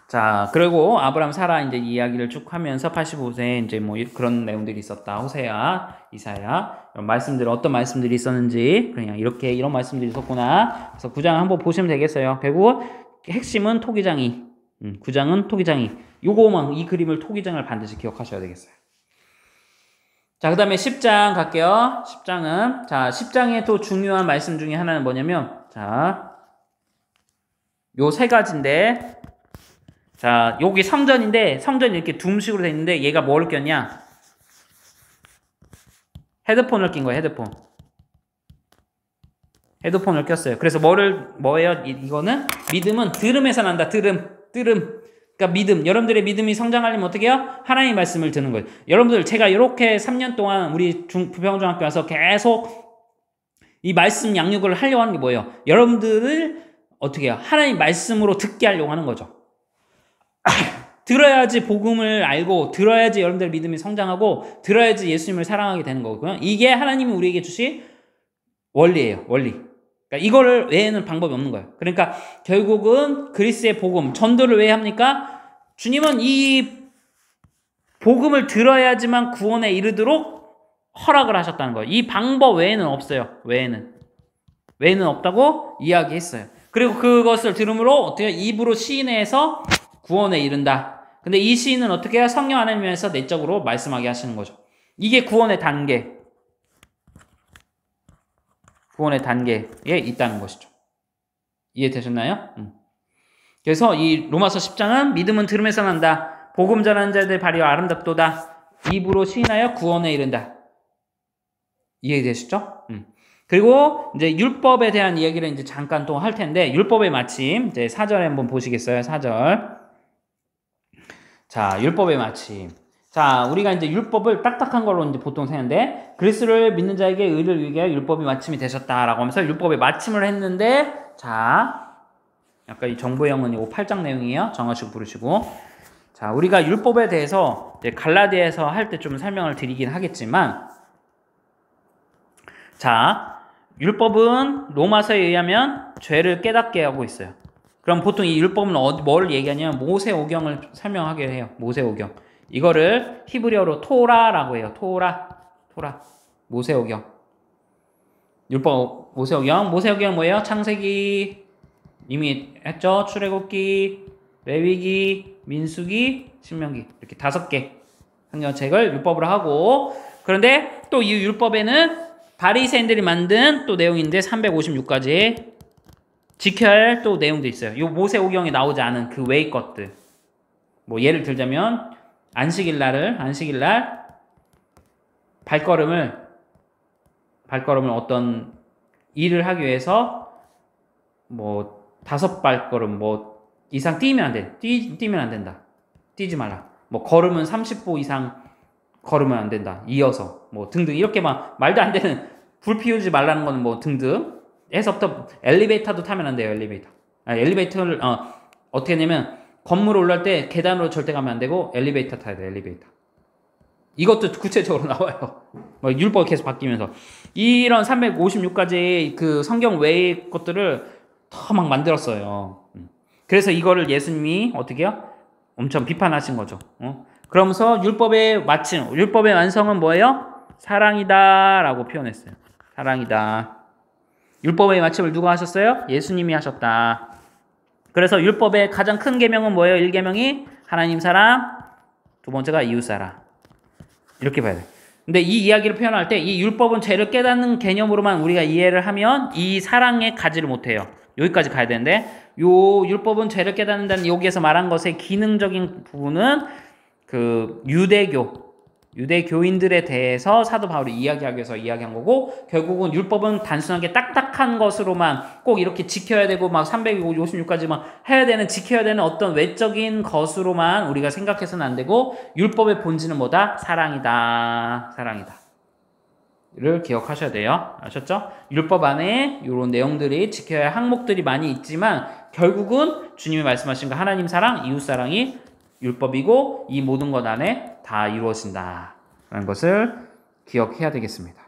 자, 그리고 아브람 사라 이제 이야기를 쭉 하면서 85세에 이제 뭐 그런 내용들이 있었다. 호세아, 이사야 이런 말씀들 어떤 말씀들이 있었는지 그냥 이런 말씀들이 있었구나. 그래서 9장 한번 보시면 되겠어요. 결국 핵심은 토기장이, 9장은 토기장이. 요거만 이 그림을 토기장을 반드시 기억하셔야 되겠어요. 자, 그 다음에 10장 갈게요. 10장은, 자, 10장의 또 중요한 말씀 중에 하나는 뭐냐면, 자, 요 세 가지인데, 자, 여기 성전인데, 성전이 이렇게 둠식으로 돼 있는데, 얘가 뭐를 꼈냐? 헤드폰을 낀 거예요, 헤드폰을 꼈어요. 그래서 뭐예요? 이거는? 믿음은 들음에서 난다, 들음. 그러니까 믿음, 여러분들의 믿음이 성장하려면 어떻게 해요? 하나님의 말씀을 듣는 거예요. 여러분들 제가 이렇게 3년 동안 우리 부평중학교 와서 계속 이 말씀 양육을 하려고 하는 게 뭐예요? 여러분들을 어떻게 해요? 하나님 말씀으로 듣게 하려고 하는 거죠. 들어야지 복음을 알고 들어야지 여러분들의 믿음이 성장하고 들어야지 예수님을 사랑하게 되는 거고요. 이게 하나님이 우리에게 주신 원리예요. 원리. 그러니까 이거를 외에는 방법이 없는 거예요. 그러니까 결국은 그리스의 복음, 전도를 왜 합니까? 주님은 이 복음을 들어야지만 구원에 이르도록 허락을 하셨다는 거예요. 이 방법 외에는 없어요. 외에는 없다고 이야기했어요. 그리고 그것을 들음으로 어떻게 입으로 시인해서 구원에 이른다. 근데 이 시인은 어떻게 해요? 성령 하나님에서 내적으로 말씀하게 하시는 거죠. 이게 구원의 단계. 구원의 단계에 있다는 것이죠. 이해되셨나요? 그래서 이 로마서 10장은 믿음은 들음에서 난다. 복음 전하는 자들 발이 아름답도다. 입으로 시인하여 구원에 이른다. 이해되시죠? 그리고 이제 율법에 대한 이야기를 이제 잠깐 또 할 텐데, 율법의 마침, 이제 4절에 한번 보시겠어요? 4절. 자, 율법의 마침. 자, 우리가 이제 율법을 딱딱한 걸로 이제 보통 세는데, 그리스도를 믿는 자에게 의를 이루게 하여 율법이 마침이 되셨다라고 하면서 율법의 마침을 했는데, 자, 아까 이 정보형은 이 8장 내용이에요. 정하시고 부르시고. 자, 우리가 율법에 대해서 이제 갈라디아에서 할 때 좀 설명을 드리긴 하겠지만, 자, 율법은 로마서에 의하면 죄를 깨닫게 하고 있어요. 그럼 보통 이 율법은 뭘 얘기하냐면 모세오경을 설명하게 해요. 모세오경. 이거를 히브리어로 토라라고 해요. 토라. 모세오경. 율법 모세오경. 모세오경은 뭐예요? 창세기 이미 했죠. 출애굽기, 레위기, 민수기, 신명기. 이렇게 5개 성경책을 율법으로 하고, 그런데 또 이 율법에는 바리새인들이 만든 또 내용인데 356가지 지켜야 할 또 내용도 있어요. 요 모세오경에 나오지 않은 그 외의 것들. 뭐 예를 들자면 안식일 날 발걸음을 어떤 일을 하기 위해서 뭐 5발걸음 뭐 이상 뛰면 안 돼. 뛰면 안 된다. 뛰지 말라. 뭐 걸음은 30보 이상 걸으면 안 된다. 이어서 뭐 등등 이렇게 막 말도 안 되는, 불 피우지 말라는 거는 뭐 등등 해서부터 엘리베이터도 타면 안 돼요. 엘리베이터를 어떻게 하냐면 건물 올라올 때 계단으로 절대 가면 안 되고 엘리베이터 타야 돼. 엘리베이터. 이것도 구체적으로 나와요. 뭐 율법 계속 바뀌면서 이런 356가지 그 성경 외의 것들을 더 막 만들었어요. 그래서 이거를 예수님이 어떻게 해요? 엄청 비판하신 거죠. 그러면서 율법의 마침, 율법의 완성은 뭐예요? 사랑이다 라고 표현했어요. 사랑이다. 율법의 마침을 누가 하셨어요? 예수님이 하셨다. 그래서 율법의 가장 큰 계명은 뭐예요? 1계명이 하나님 사랑, 두 번째가 이웃 사랑. 이렇게 봐야 돼요. 근데 이 이야기를 표현할 때 이 율법은 죄를 깨닫는 개념으로만 우리가 이해를 하면 이 사랑에 가지를 못해요. 여기까지 가야 되는데, 요 율법은 죄를 깨닫는다는 여기에서 말한 것의 기능적인 부분은 그 유대교인들에 대해서 사도 바울이 이야기하기 위해서 이야기한 거고, 결국은 율법은 단순하게 딱딱한 것으로만 꼭 이렇게 지켜야 되고 막 356까지만 해야 되는, 지켜야 되는 어떤 외적인 것으로만 우리가 생각해서는 안 되고, 율법의 본질은 뭐다? 사랑이다. 를 기억하셔야 돼요. 아셨죠? 율법 안에 이런 내용들이 지켜야 할 항목들이 많이 있지만 결국은 주님이 말씀하신 거 하나님 사랑, 이웃 사랑이 율법이고 이 모든 것 안에 다 이루어진다 라는 것을 기억해야 되겠습니다.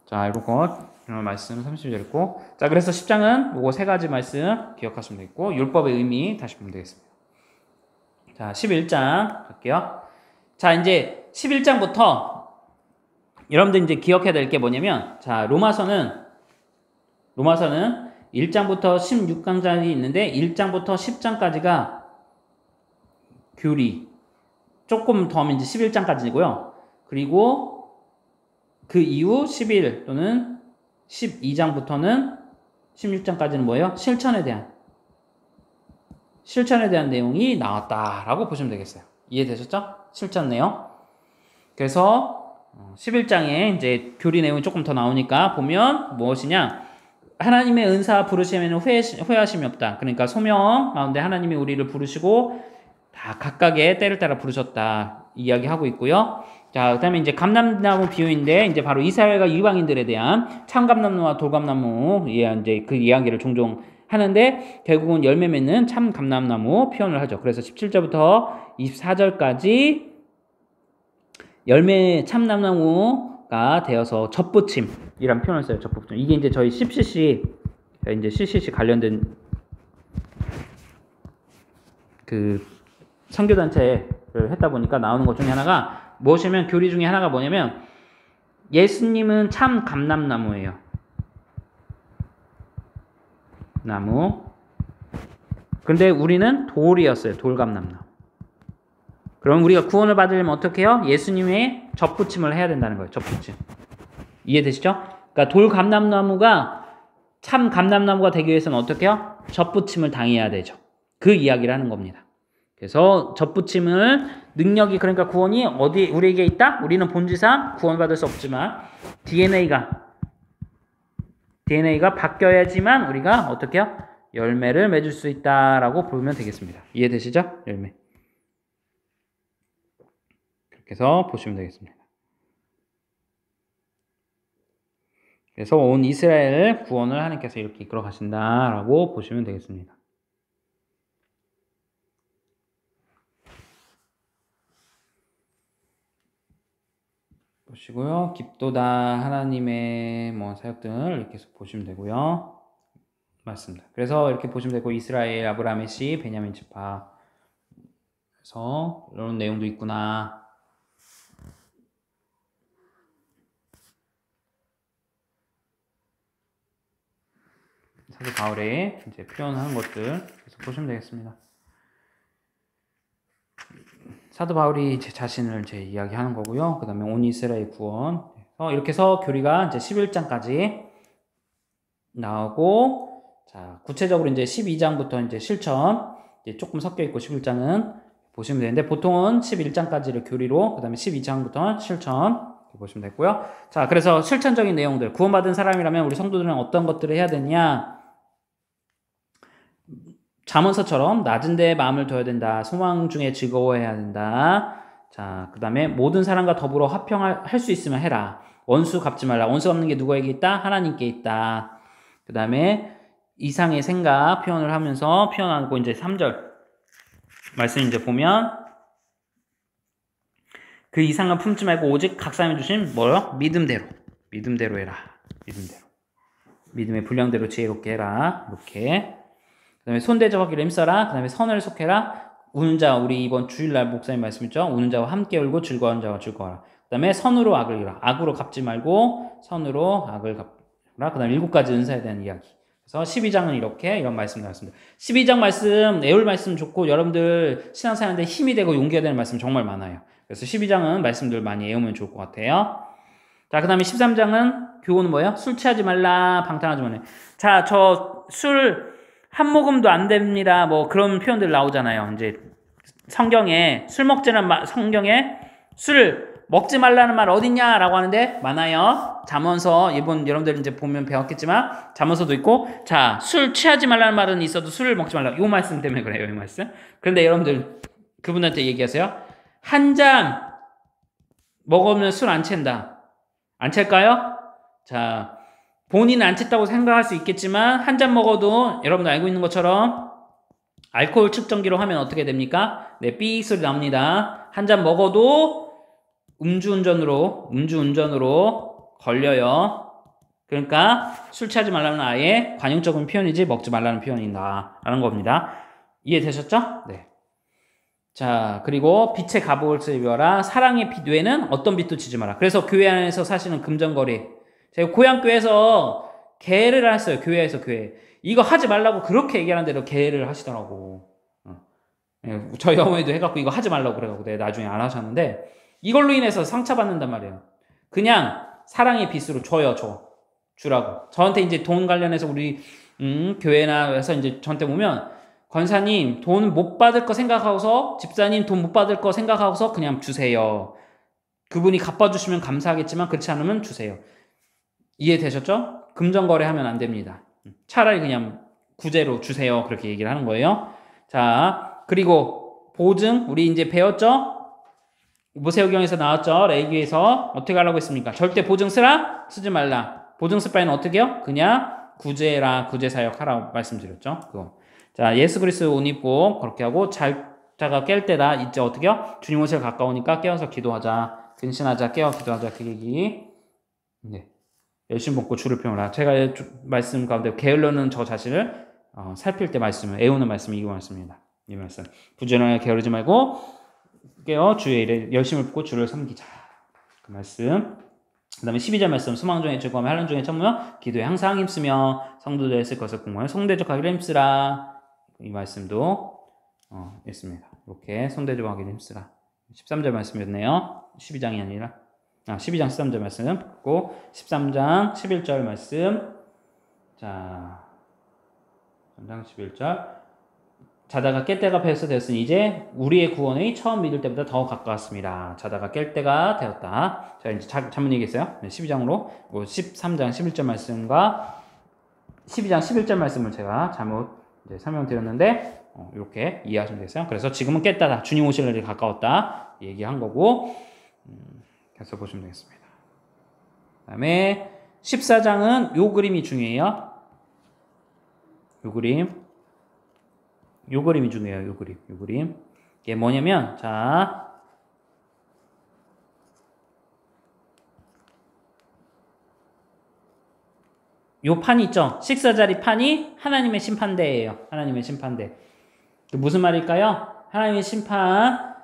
자, 이런 말씀 30절 있고, 자, 그래서 10장은 요거 3가지 말씀 기억하시면 되겠고, 율법의 의미 다시 보면 되겠습니다. 자, 11장 갈게요. 자, 이제 11장부터 여러분들 이제 기억해야 될 게 뭐냐면, 자, 로마서는 1장부터 16강까지 있는데 1장부터 10장까지가 교리, 조금 더 하면 이제 11장까지고요. 그리고 그 이후 11 또는 12장부터는 16장까지는 뭐예요? 실천에 대한 내용이 나왔다라고 보시면 되겠어요. 이해되셨죠? 실천 내용. 그래서 11장에 이제 교리 내용이 조금 더 나오니까 보면 무엇이냐? 하나님의 은사 부르심에는 후회하심이 없다. 그러니까 소명 가운데 하나님이 우리를 부르시고 다 각각의 때를 따라 부르셨다 이야기하고 있고요. 자, 그다음에 이제 감람나무 비유인데 이제 바로 이스라엘과 이방인들에 대한 참감나무와 돌감나무 이제 그 이야기를 종종 하는데 결국은 열매 맺는 참감람나무 표현을 하죠. 그래서 17절부터 24절까지 열매 참감나무가 되어서 접붙임이란 표현을 써요. 접붙임. 이게 이제 저희 CCC 관련된 그 선교단체를 했다 보니까 나오는 것 중에 하나가 무엇이냐면, 교리 중에 하나가 뭐냐면 예수님은 참 감람나무예요. 나무. 근데 우리는 돌이었어요. 돌감람나무. 그럼 우리가 구원을 받으려면 어떻게 해요? 예수님의 접붙임을 해야 된다는 거예요. 접붙임. 이해되시죠? 그러니까 돌 감람나무가 참 감람나무가 되기 위해서는 어떻게 해요? 접붙임을 당해야 되죠. 그 이야기를 하는 겁니다. 그래서 접붙임을 능력이 그러니까 구원이 어디 우리에게 있다? 우리는 본질상 구원받을 수 없지만 DNA가 바뀌어야지만 우리가 어떻게 해요? 열매를 맺을 수 있다라고 보면 되겠습니다. 이해되시죠? 열매. 그렇게 해서 보시면 되겠습니다. 그래서 온 이스라엘 구원을 하나님께서 이렇게 이끌어 가신다라고 보시면 되겠습니다. 보시고요. 깊도다 하나님의 뭐 사역 등을 이렇게 해서 보시면 되고요. 맞습니다. 그래서 이렇게 보시면 되고 이스라엘 아브라함의 씨 베냐민 지파 그래서 이런 내용도 있구나. 사도 바울의 이제 표현하는 것들 그래서 보시면 되겠습니다. 사도 바울이 제 자신을 이제 이야기하는 거고요. 그 다음에 온 이스라엘 구원. 이렇게 해서 교리가 이제 11장까지 나오고, 자, 구체적으로 이제 12장부터 이제 실천, 이제 조금 섞여 있고 11장은 보시면 되는데, 보통은 11장까지를 교리로, 그 다음에 12장부터 실천, 보시면 되고요. 자, 그래서 실천적인 내용들, 구원받은 사람이라면 우리 성도들은 어떤 것들을 해야 되냐? 잠언서처럼 낮은 데에 마음을 둬야 된다. 소망 중에 즐거워해야 된다. 자, 그 다음에 모든 사람과 더불어 화평할 수 있으면 해라. 원수 갚지 말라. 원수 갚는 게 누구에게 있다? 하나님께 있다. 그 다음에 이상의 생각 표현을 하면서 표현하고 이제 3절 말씀 이제 보면 그 이상은 품지 말고 오직 각 사람이 주신 뭐요? 믿음대로 해라. 믿음대로. 믿음의 분량대로 지혜롭게 해라. 이렇게. 그 다음에 손대접하기를 힘써라. 그 다음에 선을 속해라. 우는 자, 우리 이번 주일날 목사님 말씀이죠. 우는 자와 함께 울고 즐거워하는 자와 즐거워하라. 그 다음에 선으로 악을 이라. 악으로 갚지 말고 선으로 악을 갚라. 그 다음에 7가지 은사에 대한 이야기. 그래서 12장은 이렇게 이런 말씀 나왔습니다. 12장 말씀, 애울 말씀 좋고 여러분들 신앙생활에 힘이 되고 용기가 되는 말씀 정말 많아요. 그래서 12장은 말씀들 많이 애우면 좋을 것 같아요. 자, 그 다음에 13장은 교훈은 뭐예요? 술 취하지 말라, 방탕하지 말라. 자, 저 술 한 모금도 안 됩니다. 뭐 그런 표현들 나오잖아요. 이제 성경에 술 먹지는 성경에 술 먹지 말라는 말 어딨냐라고 하는데 많아요. 잠언서 이번 여러분들 이제 보면 배웠겠지만 잠언서도 있고 자, 술 취하지 말라는 말은 있어도 술을 먹지 말라. 이 말씀 때문에 그래요. 이 말씀. 그런데 여러분들 그분한테 얘기하세요. 한 잔 먹으면 술 안 챈다. 안 찰까요? 자, 본인은 안 챘다고 생각할 수 있겠지만 한 잔 먹어도 여러분들 알고 있는 것처럼 알코올 측정기로 하면 어떻게 됩니까? 네, 삐 소리 납니다. 한 잔 먹어도 음주운전으로 걸려요. 그러니까 술 취하지 말라는 아예 관용적인 표현이지 먹지 말라는 표현이다 라는 겁니다. 이해되셨죠? 네. 자, 그리고 빛의 갑옷을 입어라. 사랑의 빛 외에는 어떤 빛도 지지 마라. 그래서 교회 안에서 사실은 금전거래. 제가 고향교회에서 계를 했어요. 교회에서 교회. 이거 하지 말라고 그렇게 얘기하는 대로 계를 하시더라고. 저희 어머니도 해갖고 이거 하지 말라고 그래갖고 내가 나중에 안 하셨는데 이걸로 인해서 상처받는단 말이에요. 그냥 사랑의 빛으로 주라고. 저한테 이제 돈 관련해서 우리 교회나 해서 이제 저한테 보면 권사님 돈 못 받을 거 생각하고서 집사님 돈 못 받을 거 생각하고서 그냥 주세요. 그분이 갚아주시면 감사하겠지만 그렇지 않으면 주세요. 이해되셨죠? 금전거래하면 안 됩니다. 차라리 그냥 구제로 주세요. 그렇게 얘기를 하는 거예요. 자, 그리고 보증 우리 이제 배웠죠? 모세오경에서 나왔죠? 레위기에서 어떻게 하라고 했습니까? 절대 보증 쓰지 말라. 보증 쓸 바에는 어떻게 해요? 그냥 구제 사역 하라고 말씀드렸죠? 그거. 자, 예수 그리스도 옷 입고 그렇게 하고 자가 깰 때다 이제 어떻게 해요? 주님 오실 가까우니까 깨어서 기도하자. 근신하자. 깨어 기도하자. 그 얘기. 네. 열심히 먹고 주를 평하라. 제가 말씀 가운데 게을러는 저 자신을 살필 때 말씀을 애우는 말씀이 이 말씀입니다. 이 말씀. 부지런하게 게으르지 말고 깨어 주의 일에 열심히 먹고 주를 섬기자. 그 말씀. 그 다음에 12절 말씀. 소망 중에 즐거움에 환난 중에 참으며 기도에 항상 힘쓰며 성도들의 쓸 것을 공부하여 성대적하기를 힘쓰라. 이 말씀도 있습니다. 이렇게 성대적하기를 힘쓰라. 13절 말씀이었네요. 12장이 아니라 12장 13절 말씀 고 13장 11절 말씀. 자, 13장 11절. 자다가 깰 때가 벌써 되었으니 이제 우리의 구원의 처음 믿을 때보다 더 가까웠습니다. 자다가 깰 때가 되었다. 자, 이제 잘못 얘기했어요. 12장으로 13장 11절 말씀과 12장 11절 말씀을 제가 잘못 이제 설명드렸는데 이렇게 이해하시면 되겠어요. 그래서 지금은 깼다. 주님 오실 날이 가까웠다. 얘기한 거고 계속 보시면 되겠습니다. 그 다음에 14장은 요 그림이 중요해요. 요 그림이 중요해요. 요 그림. 이게 뭐냐면, 자, 요 판이 있죠? 식사자리 판이 하나님의 심판대예요. 하나님의 심판대. 무슨 말일까요? 하나님의 심판,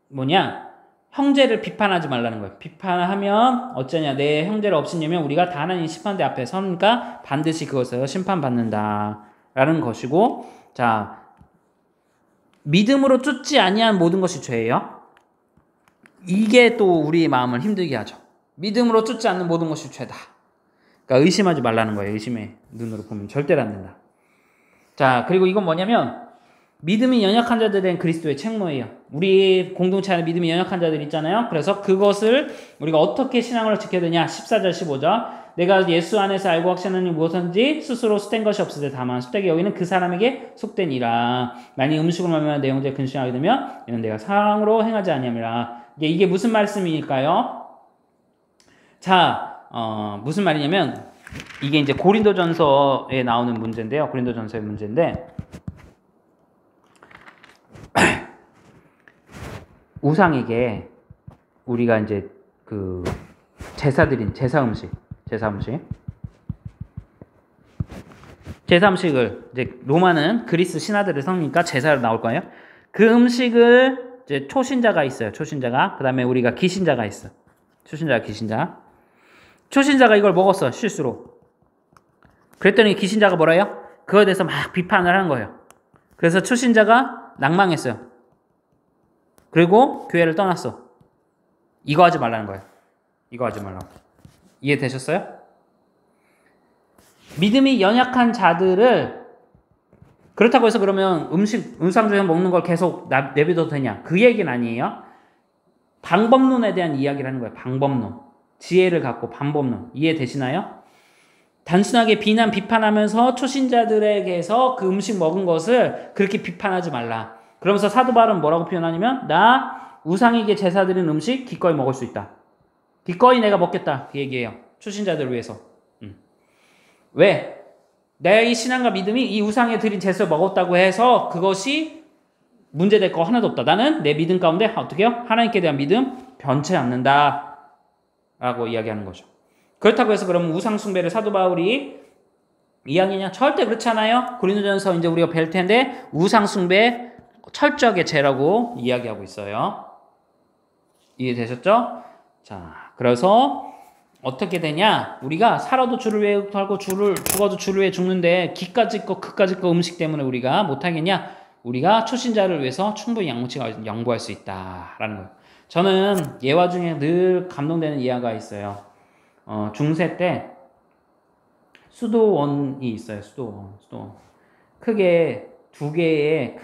뭐냐? 형제를 비판하지 말라는 거예요. 비판하면 어쩌냐? 내 형제를 없애냐면 우리가 다 하나님 심판대 앞에 서니까 반드시 그것을 심판받는다. 라는 것이고, 자, 믿음으로 쫓지 아니한 모든 것이 죄예요. 이게 또 우리의 마음을 힘들게 하죠. 믿음으로 쫓지 않는 모든 것이 죄다. 그러니까 의심하지 말라는 거예요. 의심의 눈으로 보면 절대로 안 된다. 자, 그리고 이건 뭐냐면 믿음이 연약한 자들은 그리스도의 책무예요. 우리 공동체 안에 믿음이 연약한 자들 있잖아요. 그래서 그것을 우리가 어떻게 신앙을 지켜야 되냐. 14절 15절. 내가 예수 안에서 알고 확신하는 무엇인지 스스로 숫된 것이 없으되 다만 숫되게 여기는 그 사람에게 속되니라. 만일 음식을 먹으면 내 형제에 근심하게 되면 이는 내가 사랑으로 행하지 아니함이라. 이게 무슨 말씀일까요? 자, 무슨 말이냐면 이게 이제 고린도전서에 나오는 문제인데요. 고린도전서의 문제인데 우상에게 우리가 이제 그 제사 음식을 이제 로마는 그리스 신하들을 섬기니까 제사로 나올 거예요. 그 음식을 이제 초신자가 있어요. 초신자가. 그다음에 우리가 기신자가 있어. 초신자가 이걸 먹었어. 실수로. 그랬더니 기신자가 뭐래요? 그거에 대해서 막 비판을 하는 거예요. 그래서 초신자가 낭망했어요. 그리고 교회를 떠났어. 이거 하지 말라는 거예요. 이거 하지 말라고. 이해되셨어요? 믿음이 연약한 자들을 그렇다고 해서 그러면 음상 중에 먹는 걸 계속 내비둬도 되냐? 그 얘기는 아니에요. 방법론에 대한 이야기를 하는 거예요. 방법론. 지혜를 갖고 방법론. 이해되시나요? 단순하게 비판하면서 초신자들에게서 그 음식 먹은 것을 그렇게 비판하지 말라. 그러면서 사도 바울은 뭐라고 표현하냐면 나 우상에게 제사 드린 음식 기꺼이 먹을 수 있다. 기꺼이 내가 먹겠다. 그 얘기예요. 초신자들을 위해서. 왜? 내 이 신앙과 믿음이 이 우상에 드린 제사를 먹었다고 해서 그것이 문제될 거 하나도 없다. 나는 내 믿음 가운데 어떻게 해요? 하나님께 대한 믿음 변치 않는다. 라고 이야기하는 거죠. 그렇다고 해서 그러면 우상 숭배를 사도 바울이 이야기냐? 절대 그렇지 않아요. 고린도전서 이제 우리가 뵐 텐데 우상 숭배 철저하게 죄라고 이야기하고 있어요. 이해되셨죠? 자, 그래서 어떻게 되냐? 우리가 살아도 주를 위해 살고 죽어도 주를 위해 죽는데 기까지 거 그까지 거 음식 때문에 우리가 못하겠냐? 우리가 초신자를 위해서 충분히 양보할 수 있다라는 거예요. 저는 예화 중에 늘 감동되는 예화가 있어요. 중세 때 수도원이 있어요. 수도원. 크게 두 개의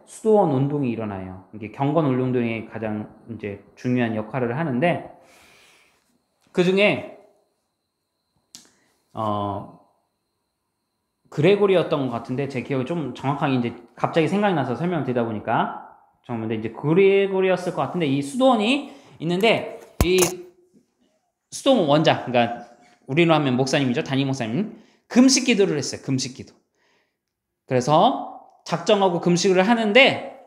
수도원 운동이 일어나요. 이게 경건 운동이 가장 이제 중요한 역할을 하는데 그 중에 그레고리였던 것 같은데 제 기억이 좀 정확하게 이제 갑자기 생각이 나서 설명을 드리다 보니까 정말 이제 그레고리였을 것 같은데 이 수도원이 있는데 이 수도원 원장 그러니까 우리로 하면 목사님이죠. 담임 목사님 금식 기도를 했어요. 금식 기도. 그래서 작정하고 금식을 하는데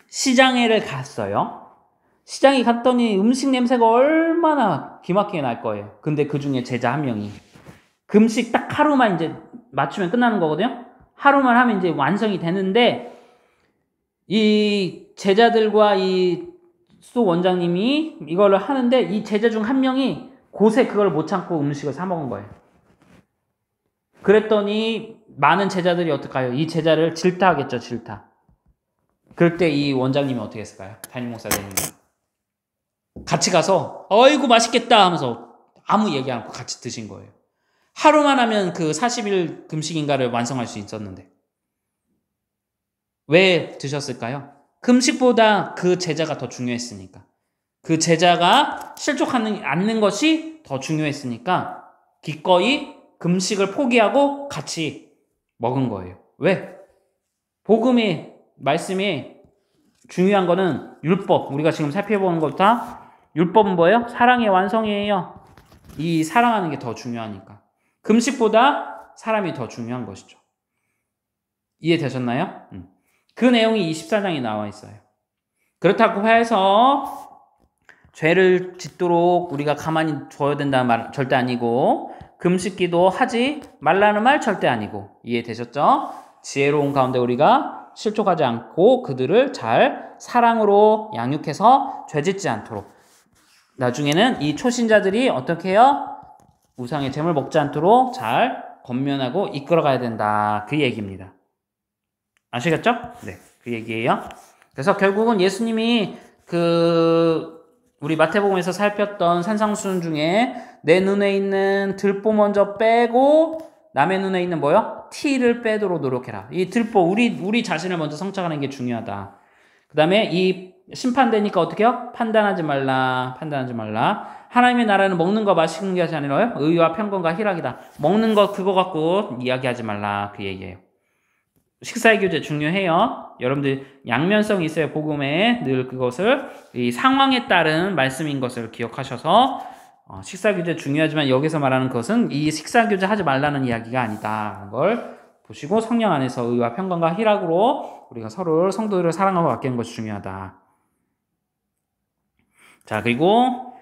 시장에를 갔어요. 시장에 갔더니 음식 냄새가 얼마나 기막히게 날 거예요. 근데 그 중에 제자 한 명이 금식 딱 하루만 이제 맞추면 끝나는 거거든요. 하루만 하면 이제 완성이 되는데 이 제자들과 이 수도 원장님이 이걸 하는데 이 제자 중 한 명이 곳에 그걸 못 참고 음식을 사 먹은 거예요. 그랬더니 많은 제자들이 어떡해요? 이 제자를 질타하겠죠, 질타. 그럴 때 이 원장님이 어떻게 했을까요? 담임 목사님이. 같이 가서 어이구 맛있겠다 하면서 아무 얘기 안 하고 같이 드신 거예요. 하루만 하면 그 40일 금식인가를 완성할 수 있었는데 왜 드셨을까요? 금식보다 그 제자가 더 중요했으니까. 그 제자가 실족하지 않는 것이 더 중요했으니까 기꺼이 금식을 포기하고 같이 먹은 거예요. 왜? 복음의 말씀이 중요한 거는 율법. 우리가 지금 살펴보는 것보다 율법은 뭐예요? 사랑의 완성이에요. 이 사랑하는 게 더 중요하니까. 금식보다 사람이 더 중요한 것이죠. 이해되셨나요? 그 내용이 24장에 나와 있어요. 그렇다고 해서 죄를 짓도록 우리가 가만히 둬야 된다는 말 절대 아니고 금식기도 하지 말라는 말 절대 아니고 이해되셨죠? 지혜로운 가운데 우리가 실족하지 않고 그들을 잘 사랑으로 양육해서 죄짓지 않도록 나중에는 이 초신자들이 어떻게 해요? 우상의 재물 먹지 않도록 잘 권면하고 이끌어가야 된다. 그 얘기입니다. 아시겠죠? 네, 그 얘기예요. 그래서 결국은 예수님이 우리 마태복음에서 살폈던 산상수훈 중에 내 눈에 있는 들보 먼저 빼고 남의 눈에 있는 뭐요? 티를 빼도록 노력해라. 이 들보, 우리 자신을 먼저 성찰하는 게 중요하다. 그 다음에 이 심판되니까 어떻게 해요? 판단하지 말라. 하나님의 나라는 먹는 거 마시는 것이 아니라요. 의와 평강과 희락이다. 먹는 거 그거 갖고 이야기하지 말라. 그 얘기예요. 식사의 교제 중요해요. 여러분들 양면성이 있어요. 복음에 늘 그것을 이 상황에 따른 말씀인 것을 기억하셔서 식사 교제 중요하지만 여기서 말하는 것은 이 식사 교제 하지 말라는 이야기가 아니다. 걸 보시고 성령 안에서 의와 평강과 희락으로 우리가 서로 성도들을 사랑하고 아끼는 것이 중요하다. 자, 그리고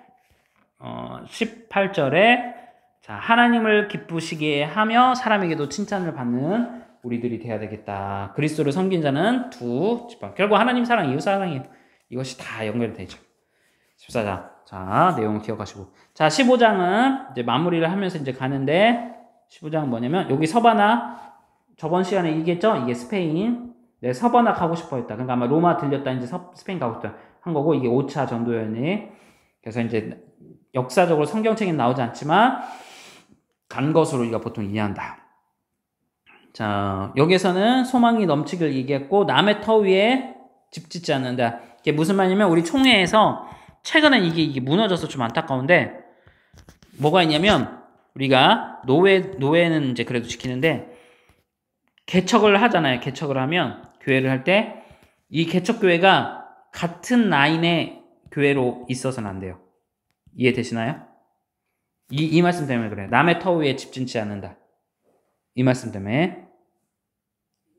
18절에 자, 하나님을 기쁘시게 하며 사람에게도 칭찬을 받는 우리들이 돼야 되겠다. 그리스도를 섬긴 자는 두 지팡. 결국 하나님 사랑, 이웃 사랑이에요. 이것이 다 연결되죠. 14장. 자, 내용을 기억하시고. 자, 15장은 이제 마무리를 하면서 이제 가는데 15장은 뭐냐면 여기 서바나 저번 시간에 얘기했죠? 이게 스페인. 네, 서바나 가고 싶어 했다. 그러니까 아마 로마 들렸다 이제 스페인 가고 싶다 한 거고 이게 5차 전도여행이. 그래서 이제 역사적으로 성경책에는 나오지 않지만 간 것으로 우리가 보통 이해한다. 자, 여기서는 소망이 넘치길 얘기했고 남의 터 위에 집 짓지 않는다. 이게 무슨 말이냐면 우리 총회에서 최근에 이게 무너져서 좀 안타까운데 뭐가 있냐면 우리가 노예는 이제 그래도 지키는데 개척을 하잖아요. 개척을 하면 교회를 할 때 이 개척 교회가 같은 라인의 교회로 있어서는 안 돼요. 이해되시나요? 이 말씀 때문에 그래요. 남의 터 위에 집 짓지 않는다. 이 말씀 때문에.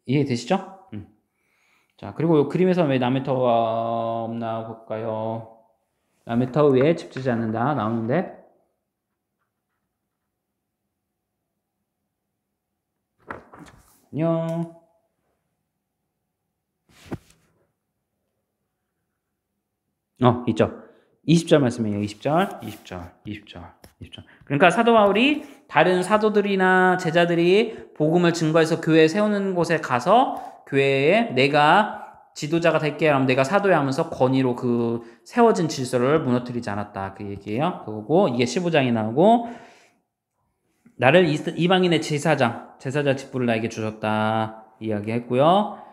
이해되시죠? 자, 그리고 그림에서 왜 남의 터가 없나 볼까요? 남의 터 위에 집 짓지 않는다 나오는데 안녕. 있죠. 20절 말씀이에요. 20절. 그러니까 사도 바울이 다른 사도들이나 제자들이 복음을 증거해서 교회 세우는 곳에 가서 교회에 내가 지도자가 될게 하면 내가 사도야 하면서 권위로 그 세워진 질서를 무너뜨리지 않았다. 그 얘기예요. 그거고 이게 15장이 나오고 나를 이방인의 제사장 직분을 나에게 주셨다. 이야기했고요.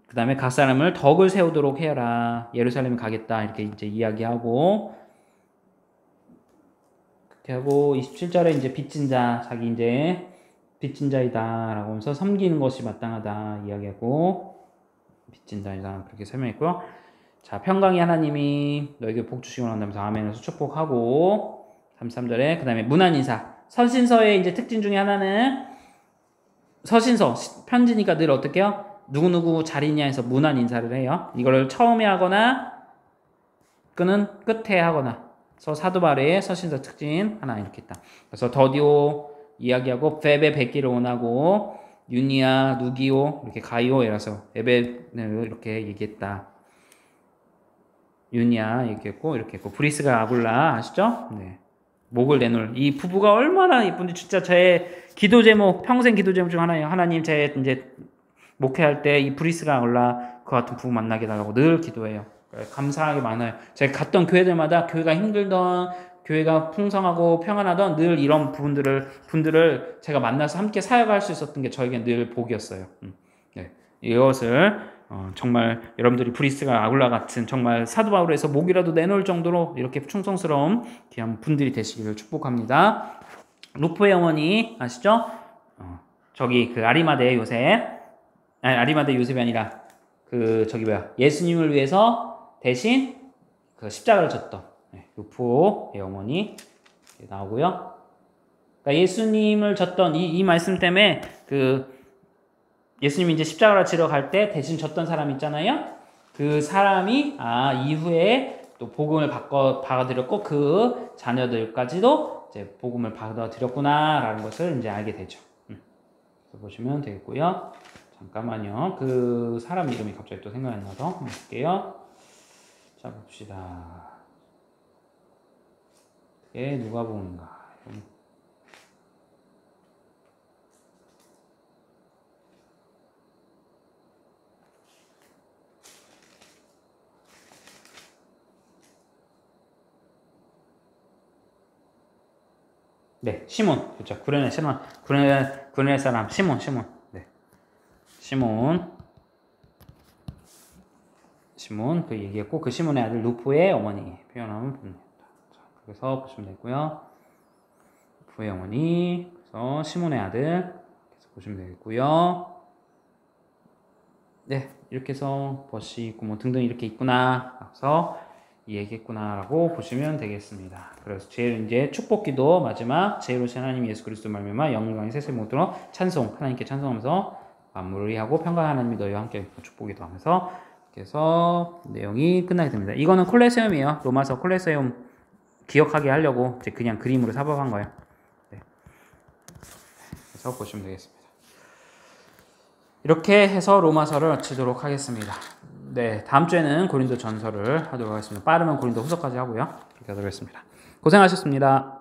그 다음에 각 사람을 덕을 세우도록 해라. 예루살렘에 가겠다. 이렇게 이제 이야기하고 그렇게 하고 27절에 이제 빚진 자 자기 이제 빚진 자이다 라고 하면서 섬기는 것이 마땅하다 이야기하고 빚진 자이다 그렇게 설명했고요. 자, 평강의 하나님이 너에게 복 주시고 한다면서 아멘에서 축복하고 33절에 그 다음에 문안 인사 서신서의 이제 특징 중에 하나는 서신서 편지니까 늘 어떻게 해요? 누구누구 자리냐 해서 문안 인사를 해요. 이거를 처음에 하거나 그는 끝에 하거나 그래서 사도 바울의 서신서 특징 하나 이렇게 있다. 그래서 더디오 이야기하고 베베 뵙기를 원하고 유니아 누기오 이렇게 가이오에라서 베베를 이렇게 얘기했다. 유니아 얘기했고 이렇게 했고 브리스가 아굴라 아시죠? 네. 목을 내놓을 이 부부가 얼마나 이쁜지 진짜 제 기도 제목 평생 기도 제목 중 하나예요. 하나님 제 이제 목회할 때 이 브리스가 아굴라 그 같은 부부 만나게 달라고 늘 기도해요. 감사하게 많아요. 제가 갔던 교회들마다 교회가 힘들던, 교회가 풍성하고 평안하던 늘 이런 분들을 제가 만나서 함께 사역할 수 있었던 게 저에게 늘 복이었어요. 네. 이것을 정말 여러분들이 브리스가 아굴라 같은 정말 사도 바울에서 목이라도 내놓을 정도로 이렇게 충성스러운 귀한 분들이 되시기를 축복합니다. 루포의 어머니 아시죠? 저기 그 아리마대 요셉, 아니 아리마대 요셉이 아니라 그 저기 뭐야, 예수님을 위해서 대신 그 십자가를 졌던 루포의 어머니 나오고요. 그러니까 예수님을 졌던 이 말씀 때문에 그 예수님이 이제 십자가를 지러 갈 때 대신 졌던 사람 있잖아요. 그 사람이 이후에 또 복음을 받아들였고 그 자녀들까지도 이제 복음을 받아들였구나라는 것을 이제 알게 되죠. 보시면 되겠고요. 잠깐만요. 그 사람 이름이 갑자기 또 생각이 안 나서 한번 볼게요. 자, 봅시다. 이게 누가복음인가? 네, 시몬. 그렇죠. 구레네 사람 시몬. 네. 시몬 그 얘기했고 그 시몬의 아들 루포의 어머니 표현하면 됩니다. 자, 그래서 보시면 되고요. 루포의 어머니, 그래서 시몬의 아들 그래서 보시면 되겠고요. 네, 이렇게 해서 벗이 있고 뭐 등등 이렇게 있구나. 그래서 얘기했구나라고 보시면 되겠습니다. 그래서 제일 이제 축복기도 마지막 제일 오신 하나님 예수 그리스도 말미암아 영광의 세세 모드로 찬송 하나님께 찬송하면서 마무리하고 평강 하나님이 너희와 함께 축복기도 하면서 그래서 내용이 끝나게 됩니다. 이거는 콜레세움이에요. 로마서 콜레세움 기억하게 하려고 이제 그냥 그림으로 삽입한 거예요. 네. 그래서 보시면 되겠습니다. 이렇게 해서 로마서를 마치도록 하겠습니다. 네, 다음 주에는 고린도 전서를 하도록 하겠습니다. 빠르면 고린도 후서까지 하고요. 그렇게 하도록 하겠습니다. 고생하셨습니다.